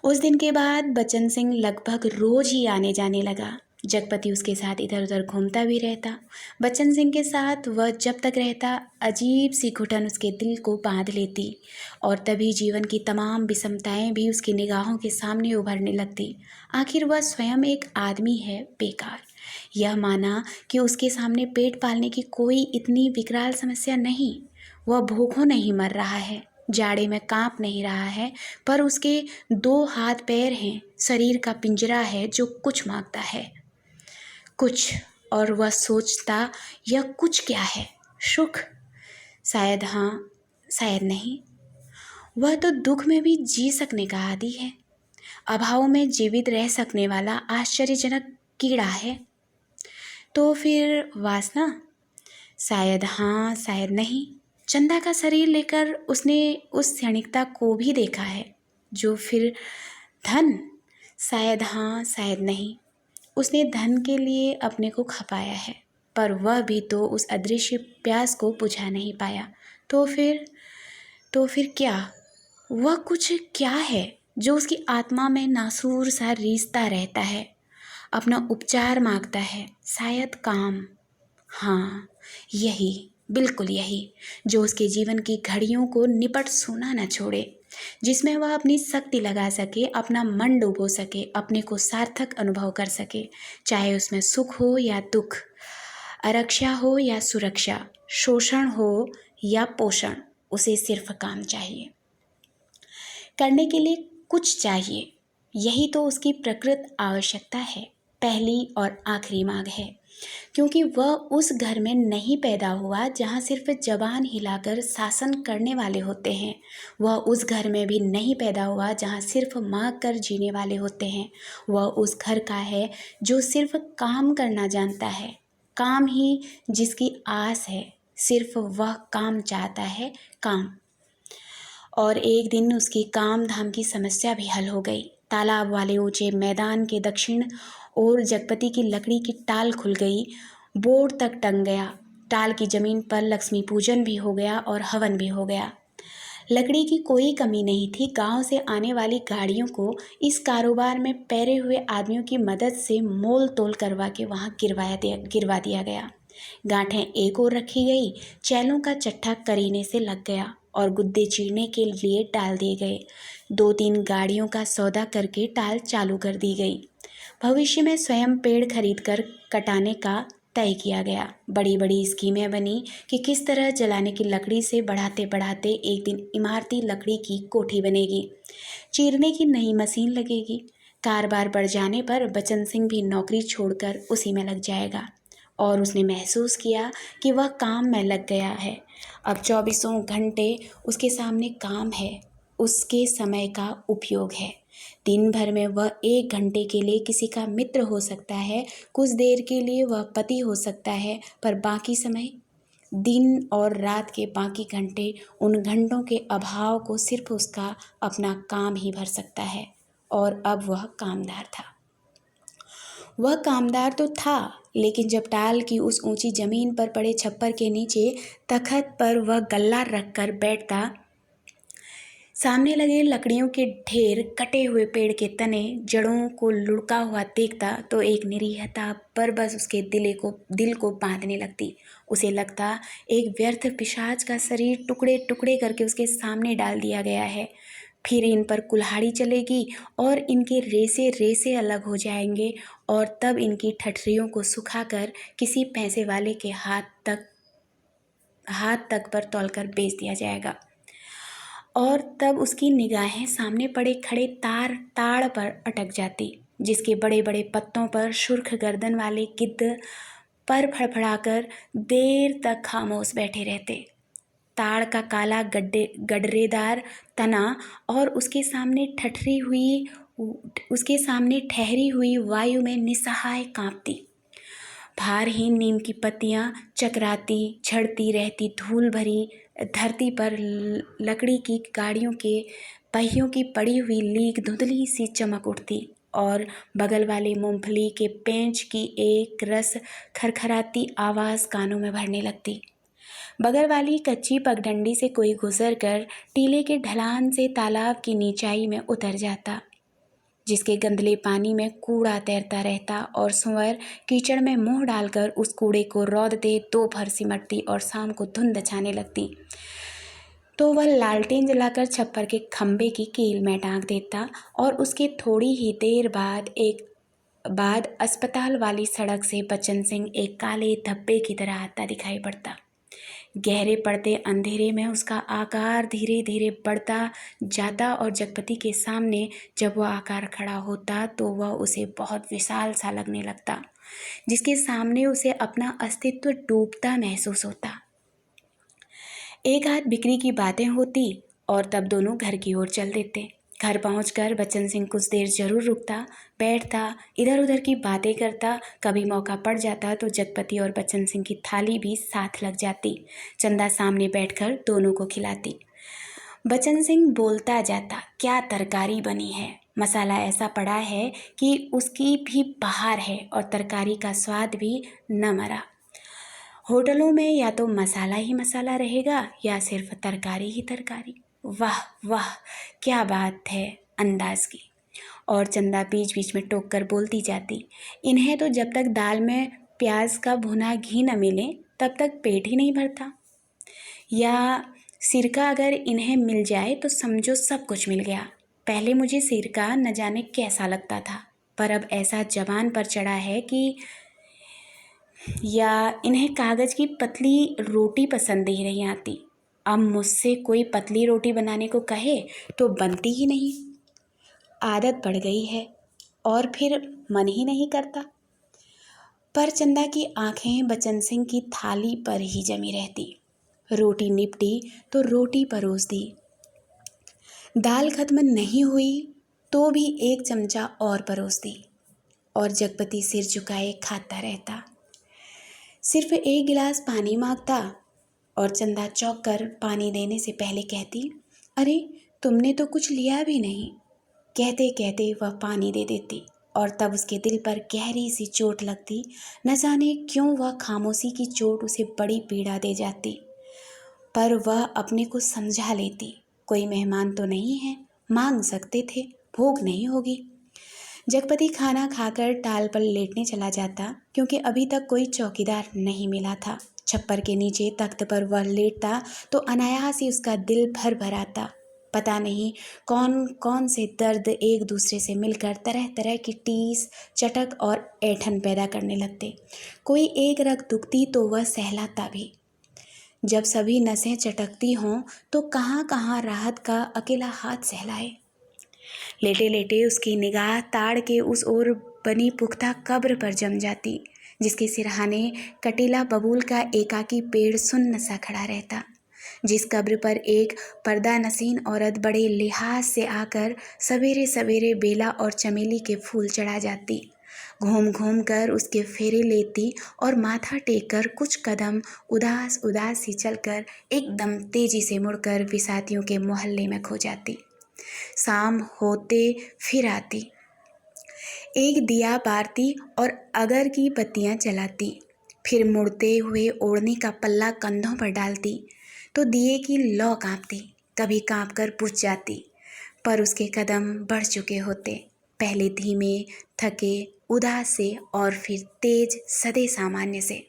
उस दिन के बाद बचन सिंह लगभग रोज ही आने जाने लगा। जगपति उसके साथ इधर उधर घूमता भी रहता। बचन सिंह के साथ वह जब तक रहता अजीब सी घुटन उसके दिल को बांध लेती और तभी जीवन की तमाम विषमताएं भी उसकी निगाहों के सामने उभरने लगती। आखिर वह स्वयं एक आदमी है बेकार। यह माना कि उसके सामने पेट पालने की कोई इतनी विकराल समस्या नहीं। वह भूखों नहीं मर रहा है, जाड़े में कांप नहीं रहा है, पर उसके 2 हाथ पैर हैं, शरीर का पिंजरा है जो कुछ मांगता है, कुछ। और वह सोचता, यह कुछ क्या है? सुख? शायद हाँ, शायद नहीं। वह तो दुख में भी जी सकने का आदी है, अभाव में जीवित रह सकने वाला आश्चर्यजनक कीड़ा है। तो फिर वासना? शायद हाँ, शायद नहीं। चंदा का शरीर लेकर उसने उस क्षणिकता को भी देखा है। जो फिर धन? शायद हाँ, शायद नहीं। उसने धन के लिए अपने को खपाया है, पर वह भी तो उस अदृश्य प्यास को बुझा नहीं पाया। तो फिर क्या? वह कुछ क्या है जो उसकी आत्मा में नासूर सा रीसता रहता है, अपना उपचार मांगता है? शायद काम। हाँ, यही, बिल्कुल यही, जो उसके जीवन की घड़ियों को निपट सोना न छोड़े, जिसमें वह अपनी शक्ति लगा सके, अपना मन डुबो सके, अपने को सार्थक अनुभव कर सके, चाहे उसमें सुख हो या दुख, आरक्षा हो या सुरक्षा, शोषण हो या पोषण। उसे सिर्फ काम चाहिए, करने के लिए कुछ चाहिए। यही तो उसकी प्रकृत आवश्यकता है, पहली और आखिरी मांग है। क्योंकि वह उस घर में नहीं पैदा हुआ जहाँ सिर्फ जबान हिलाकर शासन करने वाले होते हैं। वह उस घर में भी नहीं पैदा हुआ जहाँ सिर्फ मांग कर जीने वाले होते हैं। वह उस घर का है जो सिर्फ काम करना जानता है, काम ही जिसकी आस है, सिर्फ वह काम चाहता है, काम। और एक दिन उसकी काम धाम की समस्या भी हल हो गई। तालाब वाले ऊंचे मैदान के दक्षिण ओर जगपति की लकड़ी की टाल खुल गई। बोर्ड तक टंग गया। टाल की जमीन पर लक्ष्मी पूजन भी हो गया और हवन भी हो गया। लकड़ी की कोई कमी नहीं थी। गांव से आने वाली गाड़ियों को इस कारोबार में पैरे हुए आदमियों की मदद से मोल तोल करवा के वहां गिरवा दिया गया। गांठें एक ओर रखी गई, चैलों का चट्ठा करीने से लग गया और गुद्दे चीरने के लिए डाल दिए गए। 2-3 गाड़ियों का सौदा करके टाल चालू कर दी गई। भविष्य में स्वयं पेड़ खरीदकर कटाने का तय किया गया। बड़ी बड़ी स्कीमें बनी कि किस तरह जलाने की लकड़ी से बढ़ाते बढ़ाते एक दिन इमारती लकड़ी की कोठी बनेगी, चीरने की नई मशीन लगेगी। कारोबार बढ़ जाने पर बचन सिंह भी नौकरी छोड़कर उसी में लग जाएगा और उसने महसूस किया कि वह काम में लग गया है। अब 24 घंटे उसके सामने काम है, उसके समय का उपयोग है। दिन भर में वह 1 घंटे के लिए किसी का मित्र हो सकता है, कुछ देर के लिए वह पति हो सकता है, पर बाकी समय, दिन और रात के बाकी घंटे, उन घंटों के अभाव को सिर्फ उसका अपना काम ही भर सकता है। और अब वह कामदार था। वह कामदार तो था, लेकिन जब टाल की उस ऊंची जमीन पर पड़े छप्पर के नीचे तखत पर वह गल्ला रखकर बैठता, सामने लगे लकड़ियों के ढेर, कटे हुए पेड़ के तने, जड़ों को लुढ़का हुआ देखता तो एक निरीहता पर बस उसके दिल को बांधने लगती। उसे लगता एक व्यर्थ पिशाच का शरीर टुकड़े टुकड़े करके उसके सामने डाल दिया गया है। फिर इन पर कुल्हाड़ी चलेगी और इनके रेसे रेसे अलग हो जाएंगे और तब इनकी ठठरियों को सुखाकर किसी पैसे वाले के हाथ तक पर तौलकर बेच दिया जाएगा। और तब उसकी निगाहें सामने पड़े खड़े ताड़ पर अटक जाती, जिसके बड़े बड़े पत्तों पर सुर्ख गर्दन वाले गिद्ध पर फड़फड़ाकर देर तक खामोश बैठे रहते। ताड़ का काला गडरेदार तना और उसके सामने ठहरी हुई वायु में निस्सहाय कांपती। भारहीन नीम की पत्तियां चकराती झड़ती रहती, धूल भरी धरती पर लकड़ी की गाड़ियों के पहियों की पड़ी हुई लीक धुंधली सी चमक उठती और बगल वाले मूंगफली के पेंच की एक रस खरखराती आवाज़ कानों में भरने लगती। बगल वाली कच्ची पगडंडी से कोई गुजर कर टीले के ढलान से तालाब की नीचाई में उतर जाता, जिसके गंदले पानी में कूड़ा तैरता रहता और सुअर कीचड़ में मुंह डालकर उस कूड़े को रौंद दे दोपहर सिमटती और शाम को धुंध छाने लगती। तो वह लालटेन जलाकर छप्पर के खंबे की कील में टांग देता और उसके थोड़ी ही देर बाद अस्पताल वाली सड़क से बच्चन सिंह एक काले धब्बे की तरह आता दिखाई पड़ता। गहरे पड़ते अंधेरे में उसका आकार धीरे धीरे बढ़ता जाता और जगपति के सामने जब वह आकार खड़ा होता तो वह उसे बहुत विशाल सा लगने लगता, जिसके सामने उसे अपना अस्तित्व डूबता महसूस होता। एक आध बिक्री की बातें होती और तब दोनों घर की ओर चल देते। घर पहुंचकर बच्चन सिंह कुछ देर जरूर रुकता, बैठता, इधर उधर की बातें करता। कभी मौका पड़ जाता तो जगपति और बच्चन सिंह की थाली भी साथ लग जाती। चंदा सामने बैठकर दोनों को खिलाती। बच्चन सिंह बोलता जाता, क्या तरकारी बनी है, मसाला ऐसा पड़ा है कि उसकी भी बहार है और तरकारी का स्वाद भी न मरा। होटलों में या तो मसाला ही मसाला रहेगा या सिर्फ तरकारी ही तरकारी। वाह वाह, क्या बात है अंदाज की। और चंदा बीच बीच में टोक कर बोलती जाती, इन्हें तो जब तक दाल में प्याज का भुना घी न मिले तब तक पेट ही नहीं भरता। या सिरका अगर इन्हें मिल जाए तो समझो सब कुछ मिल गया। पहले मुझे सिरका न जाने कैसा लगता था, पर अब ऐसा जबान पर चढ़ा है कि या इन्हें कागज़ की पतली रोटी पसंद ही नहीं आती। अब मुझसे कोई पतली रोटी बनाने को कहे तो बनती ही नहीं। आदत पड़ गई है और फिर मन ही नहीं करता। पर चंदा की आंखें बच्चन सिंह की थाली पर ही जमी रहती। रोटी निपटी तो रोटी परोस दी। दाल खत्म नहीं हुई तो भी एक चमचा और परोस दी और जगपति सिर झुकाए खाता रहता। सिर्फ एक गिलास पानी मांगता और चंदा चौंक कर पानी देने से पहले कहती, अरे तुमने तो कुछ लिया भी नहीं। कहते कहते वह पानी दे देती और तब उसके दिल पर गहरी सी चोट लगती। न जाने क्यों वह खामोशी की चोट उसे बड़ी पीड़ा दे जाती, पर वह अपने को समझा लेती। कोई मेहमान तो नहीं है, मांग सकते थे, भूख नहीं होगी। जगपति खाना खाकर टाल पर लेटने चला जाता, क्योंकि अभी तक कोई चौकीदार नहीं मिला था। छप्पर के नीचे तख्त पर वह लेटता तो अनायास ही उसका दिल भर भर आता। पता नहीं कौन कौन से दर्द एक दूसरे से मिलकर तरह तरह की टीस, चटक और ऐंठन पैदा करने लगते। कोई एक रग दुखती तो वह सहलाता भी। जब सभी नसें चटकती हों तो कहाँ कहाँ राहत का अकेला हाथ सहलाए। लेटे लेटे उसकी निगाह ताड़ के उस ओर बनी पुख्ता कब्र पर जम जाती, जिसके सिरहाने कटीला बबूल का एकाकी पेड़ सुन्न सा खड़ा रहता। जिस कब्र पर एक पर्दा नसीन औरत बड़े लिहाज से आकर सवेरे सवेरे बेला और चमेली के फूल चढ़ा जाती, घूम घूम कर उसके फेरे लेती और माथा टेक कर कुछ कदम उदास उदास सी चलकर एकदम तेजी से मुड़कर विसातियों के मोहल्ले में खो जाती। शाम होते फिर आती, एक दिया बारती और अगर की बत्तियां जलाती, फिर मुड़ते हुए ओढ़ने का पल्ला कंधों पर डालती तो दिए की लौ कांपती, कभी कांप कर बुझ जाती। पर उसके कदम बढ़ चुके होते, पहले धीमे, थके, उदास से और फिर तेज सदे सामान्य से,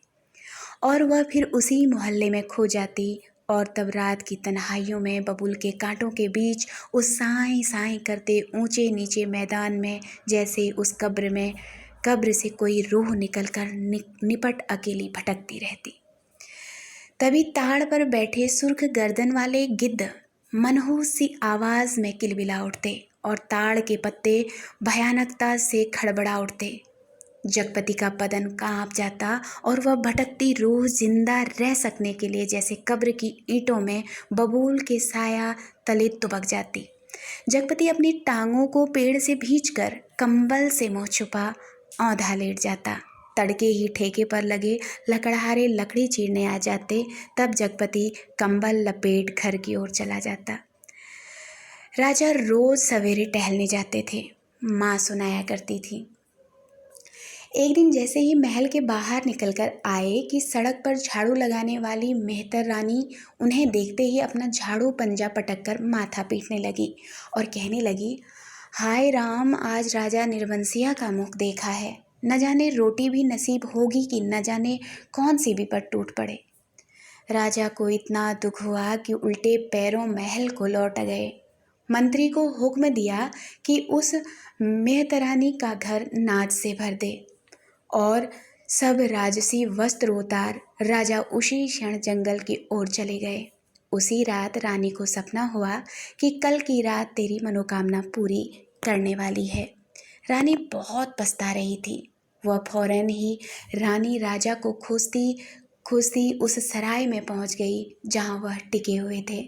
और वह फिर उसी मोहल्ले में खो जाती। और तब रात की तन्हाइयों में बबूल के कांटों के बीच उस साएं साएं करते ऊंचे नीचे मैदान में जैसे उस कब्र से कोई रूह निकलकर निपट अकेली भटकती रहती। तभी ताड़ पर बैठे सुर्ख गर्दन वाले गिद्ध मनहूस सी आवाज में किलबिला उठते और ताड़ के पत्ते भयानकता से खड़बड़ा उठते। जगपति का बदन कांप जाता और वह भटकती रूह जिंदा रह सकने के लिए जैसे कब्र की ईंटों में बबूल के साया तले दुबक जाती। जगपति अपनी टांगों को पेड़ से भींचकर कंबल से मुंह छुपा औंधा लेट जाता। तड़के ही ठेके पर लगे लकड़हारे लकड़ी चीरने आ जाते, तब जगपति कंबल लपेट घर की ओर चला जाता। राजा रोज सवेरे टहलने जाते थे, माँ सुनाया करती थी। एक दिन जैसे ही महल के बाहर निकलकर आए कि सड़क पर झाड़ू लगाने वाली मेहतर रानी उन्हें देखते ही अपना झाड़ू पंजा पटककर माथा पीटने लगी और कहने लगी, हाय राम, आज राजा निर्वंशिया का मुख देखा है। न जाने रोटी भी नसीब होगी कि न जाने कौन सी विपत टूट पड़े। राजा को इतना दुख हुआ कि उल्टे पैरों महल को लौट गए। मंत्री को हुक्म दिया कि उस मेहतरानी का घर नाच से भर दे और सब राजसी वस्त्र उतार राजा उसी क्षण जंगल की ओर चले गए। उसी रात रानी को सपना हुआ कि कल की रात तेरी मनोकामना पूरी करने वाली है। रानी बहुत पछता रही थी। वह फौरन ही रानी राजा को खोजती खोजती उस सराय में पहुंच गई जहां वह टिके हुए थे।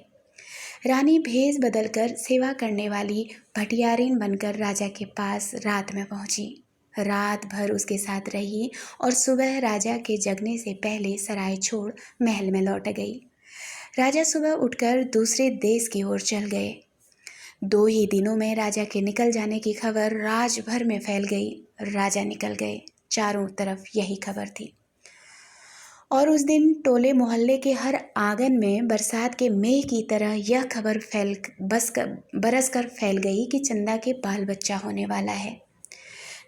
रानी भेष बदलकर सेवा करने वाली भटियारिन बनकर राजा के पास रात में पहुंची। रात भर उसके साथ रही और सुबह राजा के जगने से पहले सराय छोड़ महल में लौट गई। राजा सुबह उठकर दूसरे देश की ओर चल गए। 2 ही दिनों में राजा के निकल जाने की खबर राज भर में फैल गई। राजा निकल गए, चारों तरफ यही खबर थी। और उस दिन टोले मोहल्ले के हर आंगन में बरसात के मेघ की तरह यह खबर बरस कर फैल गई कि चंदा के बाल बच्चा होने वाला है।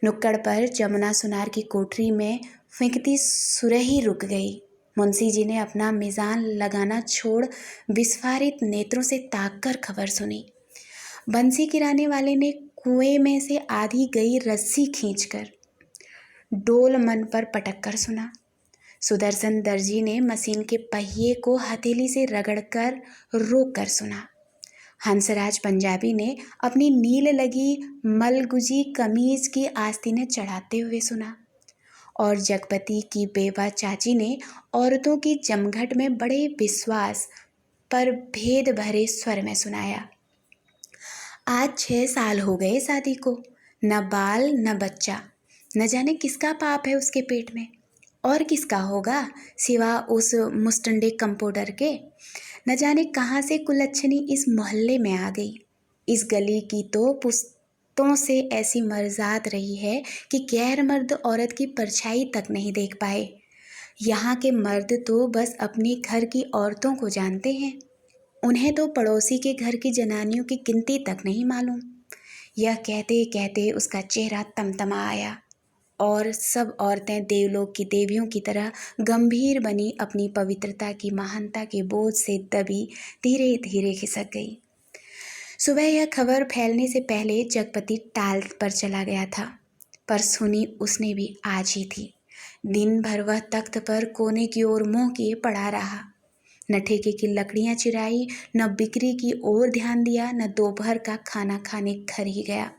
नुक्कड़ पर जमुना सुनार की कोठरी में फेंकती सुरही रुक गई। मुंशी जी ने अपना मिजान लगाना छोड़ विस्फारित नेत्रों से ताककर खबर सुनी। बंसी गिराने वाले ने कुएं में से आधी गई रस्सी खींचकर डोल मन पर पटक कर सुना। सुदर्शन दर्जी ने मशीन के पहिए को हथेली से रगड़कर रोक कर सुना। हंसराज पंजाबी ने अपनी नील लगी मलगुजी कमीज की आस्तीनें चढ़ाते हुए सुना और जगपति की बेवा चाची ने औरतों की जमघट में बड़े विश्वास पर भेद भरे स्वर में सुनाया। आज 6 साल हो गए शादी को, न बाल न बच्चा, न जाने किसका पाप है उसके पेट में और किसका होगा सिवा उस मुस्टंडे कंपाउंडर के। न जाने कहाँ से कुलच्छनी इस मोहल्ले में आ गई। इस गली की तो हफ्तों से ऐसी मर्जात रही है कि गैर मर्द औरत की परछाई तक नहीं देख पाए। यहाँ के मर्द तो बस अपने घर की औरतों को जानते हैं, उन्हें तो पड़ोसी के घर की जनानियों की गिनती तक नहीं मालूम। यह कहते कहते उसका चेहरा तमतमा आया और सब औरतें देवलोक की देवियों की तरह गंभीर बनी अपनी पवित्रता की महानता के बोझ से दबी धीरे धीरे खिसक गई। सुबह यह खबर फैलने से पहले जगपति टाल पर चला गया था, पर सुनी उसने भी आज ही थी। दिन भर वह तख्त पर कोने की ओर मुंह किए पड़ा रहा, न ठेके की लकड़ियां चिराई, न बिक्री की ओर ध्यान दिया, न दोपहर का खाना खाने घर ही गया।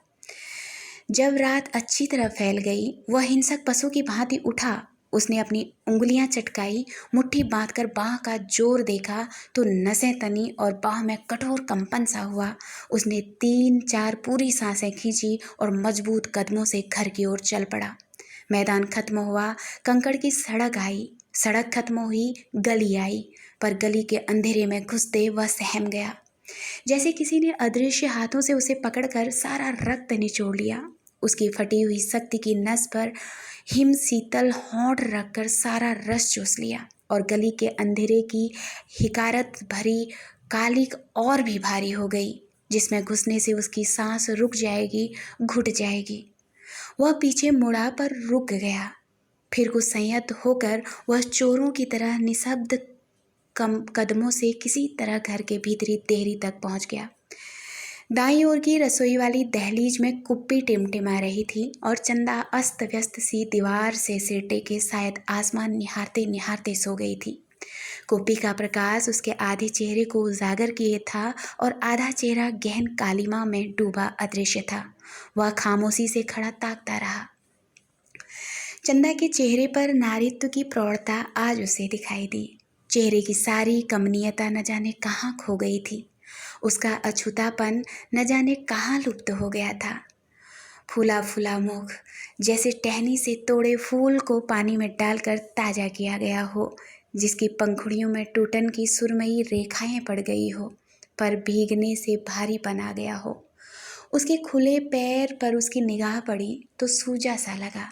जब रात अच्छी तरह फैल गई, वह हिंसक पशु की भांति उठा। उसने अपनी उंगलियां चटकाई, मुट्ठी बांधकर बाह का जोर देखा तो नसें तनी और बाह में कठोर कंपन सा हुआ। उसने 3-4 पूरी सांसें खींची और मजबूत कदमों से घर की ओर चल पड़ा। मैदान खत्म हुआ, कंकड़ की सड़क आई, सड़क खत्म हुई, गली आई, पर गली के अंधेरे में घुसते वह सहम गया, जैसे किसी ने अदृश्य हाथों से उसे पकड़कर सारा रक्त निचोड़ लिया। उसकी फटी हुई शक्ति की नस पर हिम शीतल होंठ रखकर सारा रस चूस लिया और गली के अंधेरे की हिकारत भरी कालिक और भी भारी हो गई, जिसमें घुसने से उसकी सांस रुक जाएगी, घुट जाएगी। वह पीछे मुड़ा पर रुक गया। फिर कुछ संयत होकर वह चोरों की तरह निशब्द कम कदमों से किसी तरह घर के भीतरी देहरी तक पहुंच गया। दाईं ओर की रसोई वाली दहलीज में कुप्पी टिमटिमा रही थी और चंदा अस्त व्यस्त सी दीवार से सिर टेके शायद आसमान निहारते निहारते सो गई थी। कुप्पी का प्रकाश उसके आधे चेहरे को उजागर किए था और आधा चेहरा गहन कालिमा में डूबा अदृश्य था। वह खामोशी से खड़ा ताकता रहा। चंदा के चेहरे पर नारीत्व की प्रौढ़ता आज उसे दिखाई दी। चेहरे की सारी कमनीयता न जाने कहाँ खो गई थी। उसका अछूतापन न जाने कहाँ लुप्त हो गया था। फूला फूला मुख, जैसे टहनी से तोड़े फूल को पानी में डालकर ताज़ा किया गया हो, जिसकी पंखुड़ियों में टूटन की सुरमई रेखाएं पड़ गई हो, पर भीगने से भारीपन आ गया हो। उसके खुले पैर पर उसकी निगाह पड़ी तो सूजा सा लगा,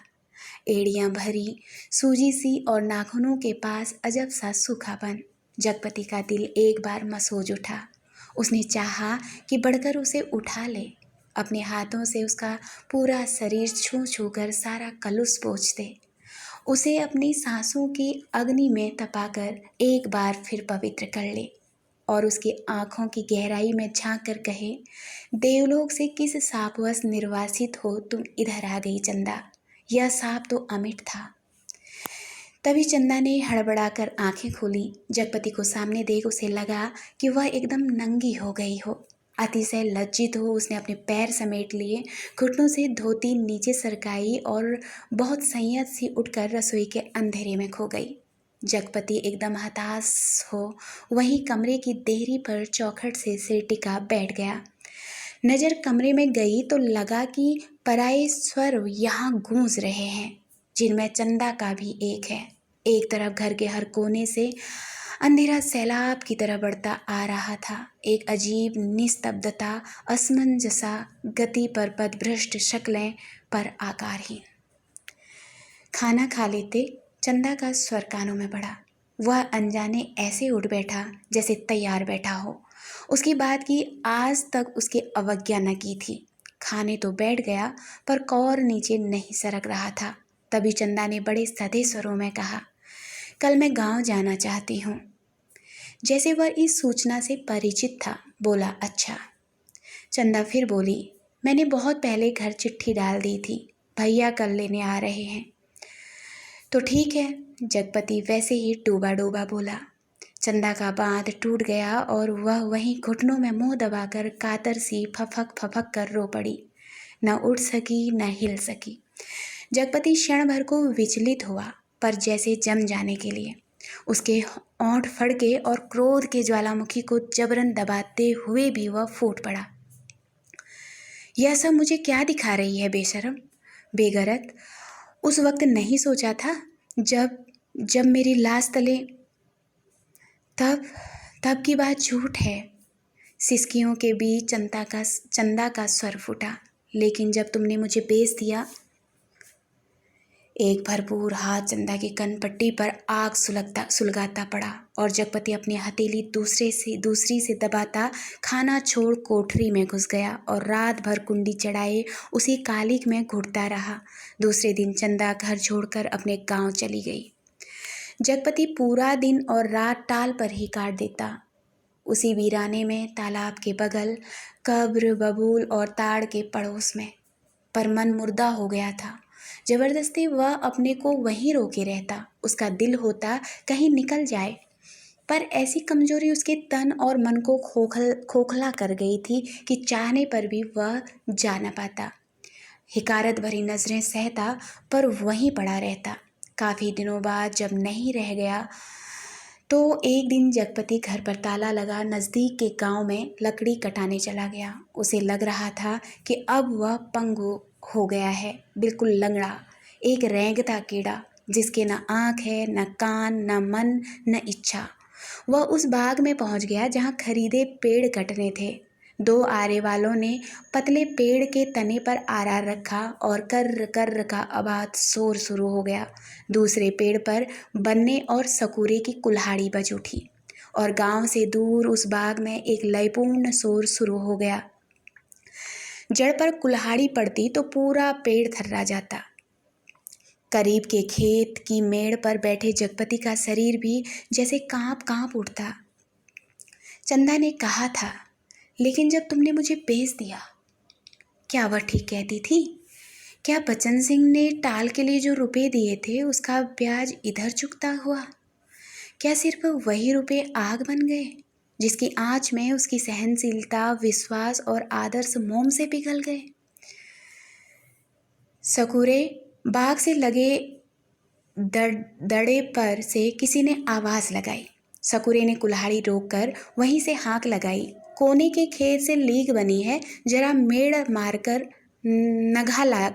एड़ियाँ भरी, सूजी सी और नाखूनों के पास अजब सा सूखापन। जगपति का दिल एक बार मसोज उठा। उसने चाहा कि बढ़कर उसे उठा ले, अपने हाथों से उसका पूरा शरीर छू छू कर सारा कलुष पोंछ दे, उसे अपनी सांसों की अग्नि में तपाकर एक बार फिर पवित्र कर ले और उसकी आंखों की गहराई में झांक कर कहे, देवलोक से किस शापवश निर्वासित हो तुम इधर आ गई चंदा, यह शाप तो अमिट था। तभी चंदा ने हड़बड़ाकर आंखें खोली। जगपति को सामने देख उसे लगा कि वह एकदम नंगी हो गई हो। अतिशय लज्जित हो उसने अपने पैर समेट लिए, घुटनों से धोती नीचे सरकाई और बहुत संयत सी उठकर रसोई के अंधेरे में खो गई। जगपति एकदम हताश हो वहीं कमरे की देहरी पर चौखट से सिर टिका बैठ गया। नजर कमरे में गई तो लगा कि पराये स्वर यहाँ गूंज रहे हैं, जिनमें चंदा का भी एक है। एक तरफ घर के हर कोने से अंधेरा सैलाब की तरह बढ़ता आ रहा था। एक अजीब निस्तब्धता, असमंजसा गति पर पदभ्रष्ट शक्लें पर आकारहीन। खाना खा लेते चंदा का स्वर कानों में पड़ा। वह अनजाने ऐसे उठ बैठा जैसे तैयार बैठा हो। उसकी बात की आज तक उसकी अवज्ञा न की थी। खाने तो बैठ गया पर कौर नीचे नहीं सरक रहा था। तभी चंदा ने बड़े सधे स्वरों में कहा, कल मैं गांव जाना चाहती हूँ। जैसे वह इस सूचना से परिचित था, बोला अच्छा। चंदा फिर बोली, मैंने बहुत पहले घर चिट्ठी डाल दी थी, भैया कल लेने आ रहे हैं। तो ठीक है, जगपति वैसे ही डूबा डूबा बोला। चंदा का बांध टूट गया और वह वहीं घुटनों में मुंह दबाकर कातर सी फफक फफक कर रो पड़ी। न उठ सकी न हिल सकी। जगपति क्षण भर को विचलित हुआ, पर जैसे जम जाने के लिए। उसके ओंठ फड़के और क्रोध के ज्वालामुखी को जबरन दबाते हुए भी वह फूट पड़ा। यह सब मुझे क्या दिखा रही है बेशरम, बेगरत। उस वक्त नहीं सोचा था जब मेरी लाश तले, तब की बात झूठ है। सिसकियों के बीच चंदा का स्वर फूटा। लेकिन जब तुमने मुझे बेच दिया। एक भरपूर हाथ चंदा की कनपट्टी पर आग सुलगाता पड़ा और जगपति अपनी हथेली दूसरी से दबाता खाना छोड़ कोठरी में घुस गया और रात भर कुंडी चढ़ाए उसी कालिक में घुटता रहा। दूसरे दिन चंदा घर छोड़कर अपने गांव चली गई। जगपति पूरा दिन और रात टाल पर ही काट देता। उसी वीराने में, तालाब के बगल, कब्र, बबूल और ताड़ के पड़ोस में। पर मन मुर्दा हो गया था। जबरदस्ती वह अपने को वहीं रोके रहता। उसका दिल होता कहीं निकल जाए, पर ऐसी कमजोरी उसके तन और मन को खोखला कर गई थी कि चाहने पर भी वह जा न पाता। हिकारत भरी नजरें सहता पर वहीं पड़ा रहता। काफी दिनों बाद जब नहीं रह गया तो एक दिन जगपति घर पर ताला लगा नज़दीक के गांव में लकड़ी कटाने चला गया। उसे लग रहा था कि अब वह पंगु हो गया है, बिल्कुल लंगड़ा, एक रेंगता कीड़ा जिसके न आँख है, न कान, न मन, न इच्छा। वह उस बाग में पहुंच गया जहां खरीदे पेड़ कटने थे। दो आरे वालों ने पतले पेड़ के तने पर आरा रखा और कर्र कर्र का आबाद शोर शुरू हो गया। दूसरे पेड़ पर बन्ने और सकुरे की कुल्हाड़ी बज उठी और गांव से दूर उस बाग में एक लयपूर्ण शोर शुरू हो गया। जड़ पर कुल्हाड़ी पड़ती तो पूरा पेड़ थर्रा जाता। करीब के खेत की मेड़ पर बैठे जगपति का शरीर भी जैसे कांप कांप उठता। चंदा ने कहा था, लेकिन जब तुमने मुझे बेच दिया। क्या वह ठीक कहती थी? क्या बचन सिंह ने टाल के लिए जो रुपए दिए थे उसका ब्याज इधर चुकता हुआ? क्या सिर्फ वही रुपए आग बन गए जिसकी आंच में उसकी सहनशीलता, विश्वास और आदर्श मोम से पिघल गए? सकुरे बाग से लगे दड़े पर से किसी ने आवाज लगाई। सकुरे ने कुल्हाड़ी रोककर वहीं से हाँक लगाई। कोने के खेत से लीक बनी है, जरा मेड़ मारकर नघा ला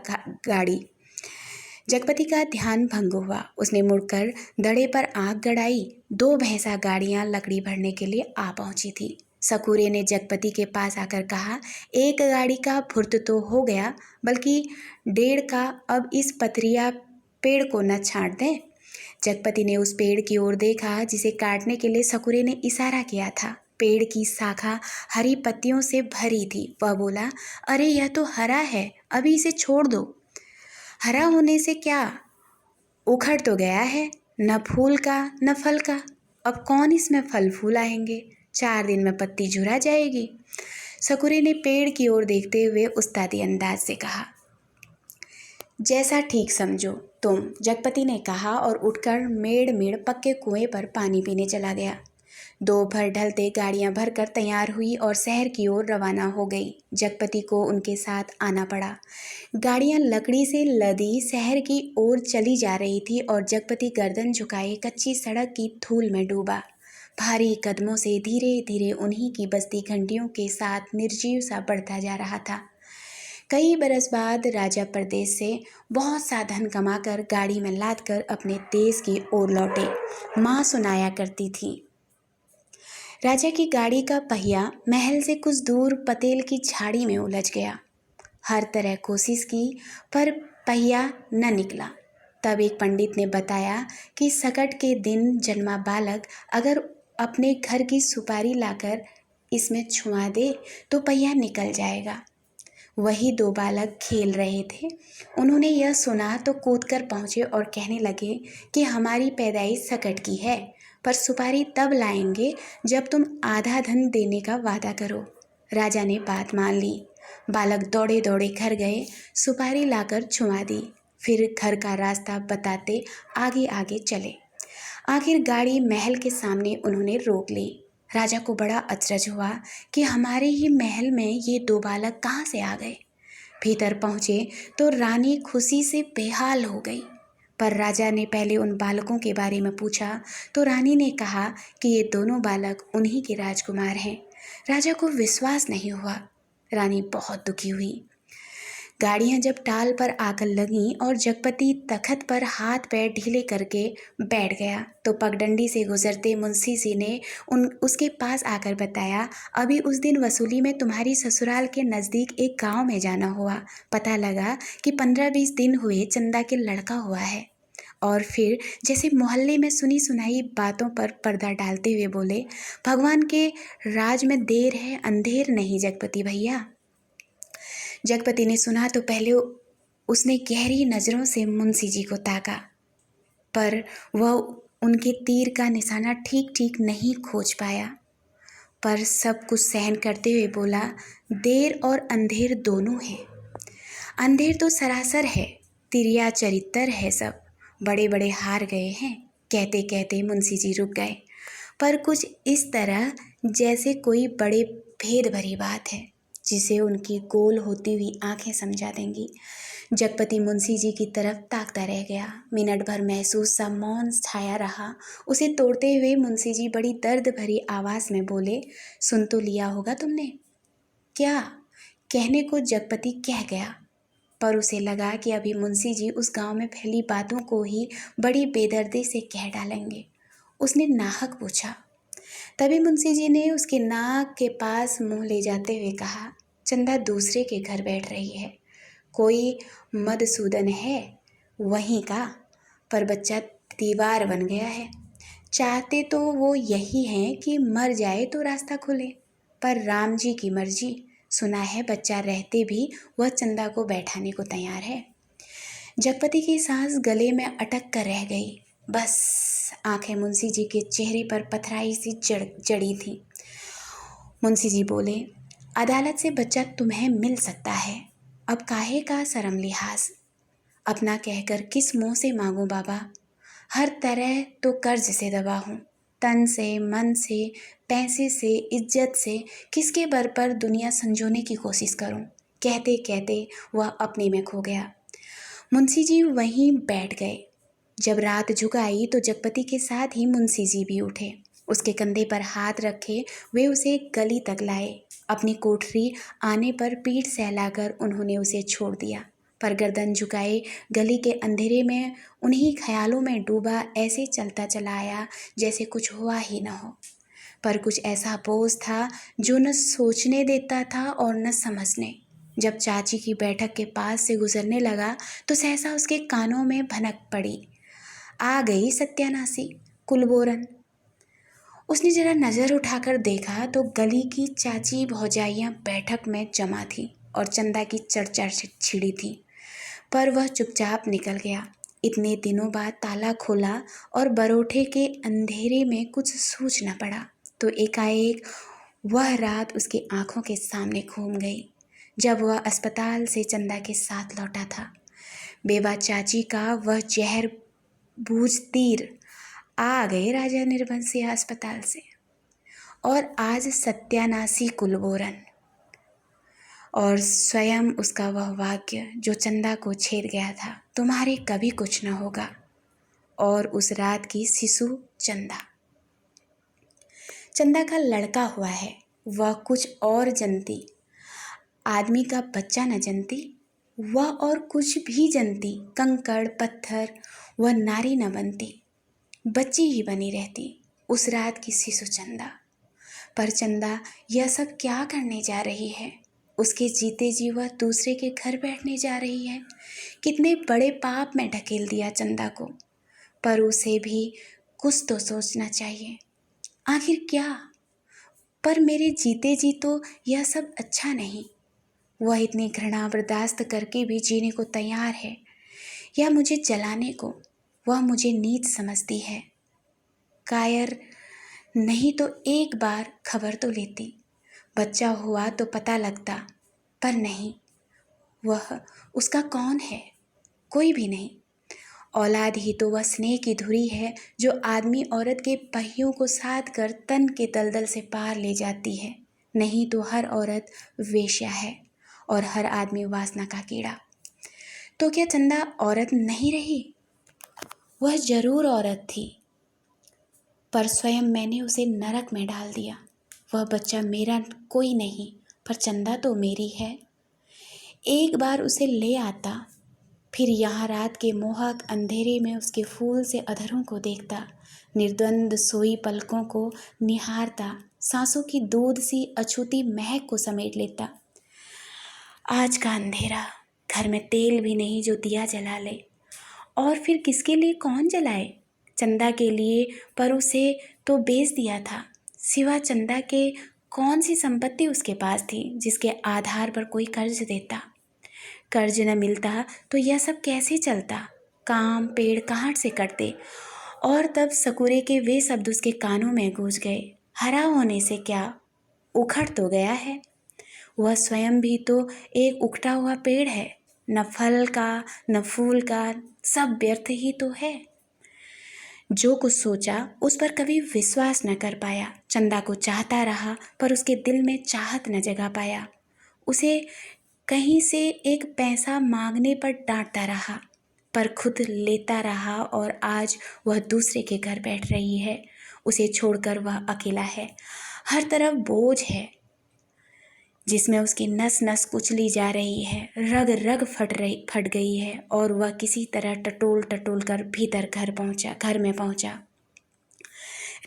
गाड़ी। जगपति का ध्यान भंग हुआ। उसने मुड़कर दड़े पर आग गड़ाई। दो भैंसा गाड़ियां लकड़ी भरने के लिए आ पहुंची थी। सकुरे ने जगपति के पास आकर कहा, एक गाड़ी का फुर्त तो हो गया, बल्कि 1.5 का अब इस पथरिया पेड़ को न छांट दें। जगपति ने उस पेड़ की ओर देखा जिसे काटने के लिए सकुरे ने इशारा किया था। पेड़ की शाखा हरी पत्तियों से भरी थी। वह बोला, अरे यह तो हरा है, अभी इसे छोड़ दो। हरा होने से क्या, उखड़ तो गया है, न फूल का न फल का। अब कौन इसमें फल फूल आएंगे? 4 दिन में पत्ती झुरा जाएगी। सकुरे ने पेड़ की ओर देखते हुए उस्तादी अंदाज से कहा, जैसा ठीक समझो तुम, जगपति ने कहा और उठकर मेड़ पक्के कुएं पर पानी पीने चला गया। दोपहर ढलते गाड़ियां भरकर तैयार हुई और शहर की ओर रवाना हो गई। जगपति को उनके साथ आना पड़ा। गाड़ियां लकड़ी से लदी शहर की ओर चली जा रही थी और जगपति गर्दन झुकाए कच्ची सड़क की धूल में डूबा। भारी कदमों से धीरे धीरे उन्हीं की बजती घंटियों के साथ निर्जीव सा बढ़ता जा रहा था। कई बरस बाद राजा परदेश से बहुत सा धन कमाकर गाड़ी में लादकर अपने देश की ओर लौटे। माँ सुनाया करती थी, राजा की गाड़ी का पहिया महल से कुछ दूर पतेल की झाड़ी में उलझ गया। हर तरह कोशिश की पर पहिया न निकला। तब एक पंडित ने बताया कि सकट के दिन जन्मा बालक अगर अपने घर की सुपारी लाकर इसमें छुआ दे तो पहिया निकल जाएगा। वही 2 बालक खेल रहे थे। उन्होंने यह सुना तो कूदकर पहुंचे और कहने लगे कि हमारी पैदाइश सकट की है, पर सुपारी तब लाएंगे जब तुम आधा धन देने का वादा करो। राजा ने बात मान ली। बालक दौड़े दौड़े घर गए, सुपारी लाकर छुआ दी, फिर घर का रास्ता बताते आगे आगे चले। आखिर गाड़ी महल के सामने उन्होंने रोक ली। राजा को बड़ा अचरज हुआ कि हमारे ही महल में ये 2 बालक कहाँ से आ गए। भीतर पहुँचे तो रानी खुशी से बेहाल हो गई। पर राजा ने पहले उन बालकों के बारे में पूछा तो रानी ने कहा कि ये दोनों बालक उन्हीं के राजकुमार हैं। राजा को विश्वास नहीं हुआ। रानी बहुत दुखी हुई। गाड़ियां जब टाल पर आकर लगीं और जगपति तखत पर हाथ पैर ढीले करके बैठ गया तो पगडंडी से गुजरते मुंशी जी ने उसके पास आकर बताया, अभी उस दिन वसूली में तुम्हारी ससुराल के नज़दीक एक गांव में जाना हुआ। पता लगा कि 15-20 दिन हुए चंदा के लड़का हुआ है। और फिर जैसे मोहल्ले में सुनी सुनाई बातों पर पर्दा डालते हुए बोले, भगवान के राज में देर है अंधेर नहीं जगपति भैया। जगपति ने सुना तो पहले उसने गहरी नज़रों से मुंशी जी को ताका, पर वह उनके तीर का निशाना ठीक ठीक नहीं खोज पाया। पर सब कुछ सहन करते हुए बोला, देर और अंधेर दोनों है। अंधेर तो सरासर है, तिरिया चरित्र है सब, बड़े बड़े हार गए हैं। कहते कहते मुंशी जी रुक गए, पर कुछ इस तरह जैसे कोई बड़े भेद भरी बात है जिसे उनकी गोल होती हुई आंखें समझा देंगी। जगपति मुंशी जी की तरफ ताकता रह गया। मिनट भर महसूस सा मौन छाया रहा। उसे तोड़ते हुए मुंशी जी बड़ी दर्द भरी आवाज़ में बोले, सुन तो लिया होगा तुमने? क्या कहने को जगपति कह गया, पर उसे लगा कि अभी मुंशी जी उस गांव में फैली बातों को ही बड़ी बेदर्दी से कह डालेंगे। उसने नाहक पूछा। तभी मुंशी जी ने उसके नाक के पास मुंह ले जाते हुए कहा, चंदा दूसरे के घर बैठ रही है, कोई मधुसूदन है वहीं का, पर बच्चा दीवार बन गया है। चाहते तो वो यही हैं कि मर जाए तो रास्ता खुले, पर राम जी की मर्जी। सुना है बच्चा रहते भी वह चंदा को बैठाने को तैयार है। जगपति की सांस गले में अटक कर रह गई। बस आंखें मुंशी जी के चेहरे पर पथराई सी जड़ी थी। मुंशी जी बोले, अदालत से बच्चा तुम्हें मिल सकता है, अब काहे का शर्म लिहाज। अपना कहकर किस मुंह से मांगू बाबा, हर तरह तो कर्ज से दबा हूँ, तन से, मन से, पैसे से, इज्जत से, किसके बल पर दुनिया संजोने की कोशिश करूँ। कहते कहते वह अपने में खो गया। मुंशी जी वहीं बैठ गए। जब रात झुक आई तो जगपति के साथ ही मुंशी जी भी उठे। उसके कंधे पर हाथ रखे वे उसे गली तक लाए। अपनी कोठरी आने पर पीठ सहलाकर उन्होंने उसे छोड़ दिया, पर गर्दन झुकाए गली के अंधेरे में उन्हीं ख्यालों में डूबा ऐसे चलता चला आया जैसे कुछ हुआ ही न हो। पर कुछ ऐसा बोझ था जो न सोचने देता था और न समझने। जब चाची की बैठक के पास से गुजरने लगा तो सहसा उसके कानों में भनक पड़ी, आ गई सत्यानाशी कुलबोरन। उसने जरा नज़र उठाकर देखा तो गली की चाची भौजाइयाँ बैठक में जमा थी और चंदा की चर्चा छिड़ी थी, पर वह चुपचाप निकल गया। इतने दिनों बाद ताला खोला और बरोठे के अंधेरे में कुछ सूझ न पड़ा तो एकाएक वह रात उसकी आंखों के सामने घूम गई जब वह अस्पताल से चंदा के साथ लौटा था। बेवा चाची का वह जहर बूझ तीर आ गए राजा निर्बंसिया अस्पताल से, और आज सत्यानाशी कुलबोरन। और स्वयं उसका वह वाक्य जो चंदा को छेड़ गया था, तुम्हारे कभी कुछ न होगा। और उस रात की शिशु चंदा। चंदा का लड़का हुआ है, वह कुछ और जनती, आदमी का बच्चा न जनती, वह और कुछ भी जनती, कंकड़ पत्थर वह नारी न बनती, बच्ची ही बनी रहती उस रात की शिशु चंदा। पर चंदा यह सब क्या करने जा रही है? उसके जीते जी वह दूसरे के घर बैठने जा रही है। कितने बड़े पाप में ढकेल दिया चंदा को, पर उसे भी कुछ तो सोचना चाहिए। आखिर क्या? पर मेरे जीते जी तो यह सब अच्छा नहीं। वह इतनी घृणा बर्दाश्त करके भी जीने को तैयार है, या मुझे जलाने को। वह मुझे नीच समझती है। कायर नहीं तो एक बार खबर तो लेती, बच्चा हुआ तो पता लगता, पर नहीं। वह उसका कौन है? कोई भी नहीं। औलाद ही तो वह स्नेह की धुरी है जो आदमी औरत के पहियों को साध कर तन के दलदल से पार ले जाती है। नहीं तो हर औरत वेश्या है और हर आदमी वासना का कीड़ा। तो क्या चंदा औरत नहीं रही? वह जरूर औरत थी, पर स्वयं मैंने उसे नरक में डाल दिया। वह बच्चा मेरा कोई नहीं, पर चंदा तो मेरी है। एक बार उसे ले आता, फिर यहाँ रात के मोहक अंधेरे में उसके फूल से अधरों को देखता, निर्द्वंद सोई पलकों को निहारता, सांसों की दूध सी अछूती महक को समेट लेता। आज का अंधेरा, घर में तेल भी नहीं जो दिया जला ले, और फिर किसके लिए कौन जलाए? चंदा के लिए, पर उसे तो बेच दिया था। सिवा चंदा के कौन सी संपत्ति उसके पास थी जिसके आधार पर कोई कर्ज देता? कर्ज न मिलता तो यह सब कैसे चलता? काम पेड़ कहाँ से कटते? और तब सकुरे के वे शब्द उसके कानों में गूंज गए, हरा होने से क्या, उखड़ तो गया है। वह स्वयं भी तो एक उखड़ा हुआ पेड़ है, न फल का न फूल का, सब व्यर्थ ही तो है। जो कुछ सोचा उस पर कभी विश्वास न कर पाया। चंदा को चाहता रहा पर उसके दिल में चाहत न जगा पाया। उसे कहीं से एक पैसा मांगने पर डांटता रहा, पर खुद लेता रहा, और आज वह दूसरे के घर बैठ रही है। उसे छोड़कर वह अकेला है, हर तरफ बोझ है जिसमें उसकी नस नस कुचली जा रही है, रग रग फट गई है, और वह किसी तरह टटोल टटोल कर भीतर घर में पहुंचा।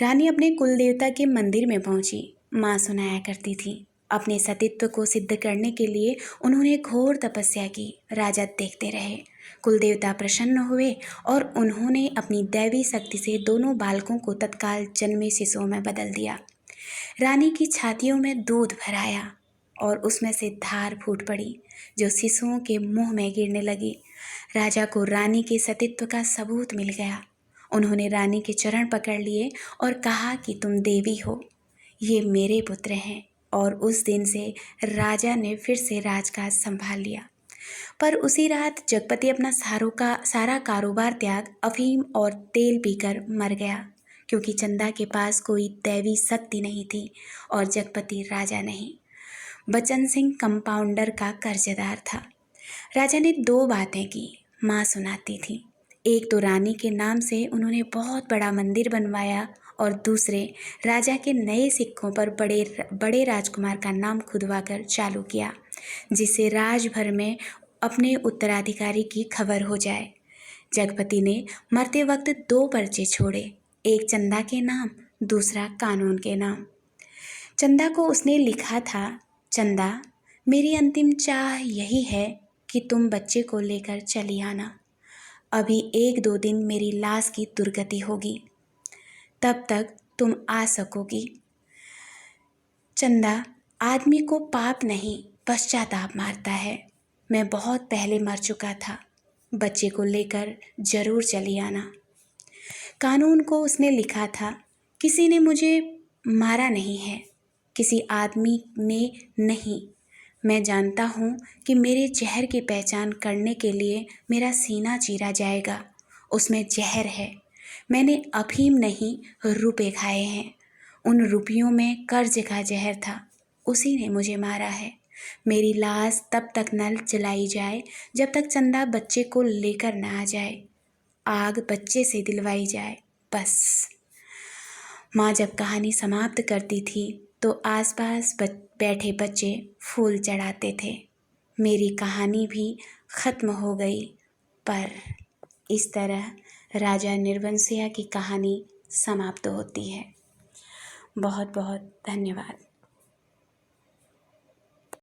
रानी अपने कुल देवता के मंदिर में पहुंची। माँ सुनाया करती थी, अपने सतीत्व को सिद्ध करने के लिए उन्होंने घोर तपस्या की। राजा देखते रहे। कुल देवता प्रसन्न हुए और उन्होंने अपनी दैवी शक्ति से दोनों बालकों को तत्काल जन्मे शिशुओं में बदल दिया। रानी की छातियों में दूध भराया और उसमें से धार फूट पड़ी जो शिशुओं के मुंह में गिरने लगी। राजा को रानी के सतीत्व का सबूत मिल गया। उन्होंने रानी के चरण पकड़ लिए और कहा कि तुम देवी हो, ये मेरे पुत्र हैं। और उस दिन से राजा ने फिर से राजकाज संभाल लिया। पर उसी रात जगपति अपना सारा कारोबार त्याग अफीम और तेल पीकर मर गया, क्योंकि चंदा के पास कोई दैवी शक्ति नहीं थी और जगपति राजा नहीं, बचन सिंह कंपाउंडर का कर्जदार था। राजा ने 2 बातें की, माँ सुनाती थी। एक तो रानी के नाम से उन्होंने बहुत बड़ा मंदिर बनवाया, और दूसरे राजा के नए सिक्कों पर बड़े राजकुमार का नाम खुदवाकर चालू किया, जिससे राज भर में अपने उत्तराधिकारी की खबर हो जाए। जगपति ने मरते वक्त 2 पर्चे छोड़े, एक चंदा के नाम, दूसरा कानून के नाम। चंदा को उसने लिखा था, चंदा, मेरी अंतिम चाह यही है कि तुम बच्चे को लेकर चली आना। अभी 1-2 दिन मेरी लाश की दुर्गति होगी, तब तक तुम आ सकोगी। चंदा, आदमी को पाप नहीं पश्चाताप मारता है। मैं बहुत पहले मर चुका था, बच्चे को लेकर जरूर चली आना। कानून को उसने लिखा था, किसी ने मुझे मारा नहीं है, किसी आदमी ने नहीं। मैं जानता हूँ कि मेरे जहर की पहचान करने के लिए मेरा सीना चीरा जाएगा, उसमें जहर है। मैंने अफीम नहीं रुपए खाए हैं, उन रुपयों में कर्ज का जहर था, उसी ने मुझे मारा है। मेरी लाश तब तक न जलाई जाए जब तक चंदा बच्चे को लेकर न आ जाए, आग बच्चे से दिलवाई जाए, बस। माँ जब कहानी समाप्त करती थी तो आसपास बैठे बच्चे फूल चढ़ाते थे। मेरी कहानी भी ख़त्म हो गई, पर इस तरह राजा निर्वंशिया की कहानी समाप्त होती है। बहुत बहुत धन्यवाद।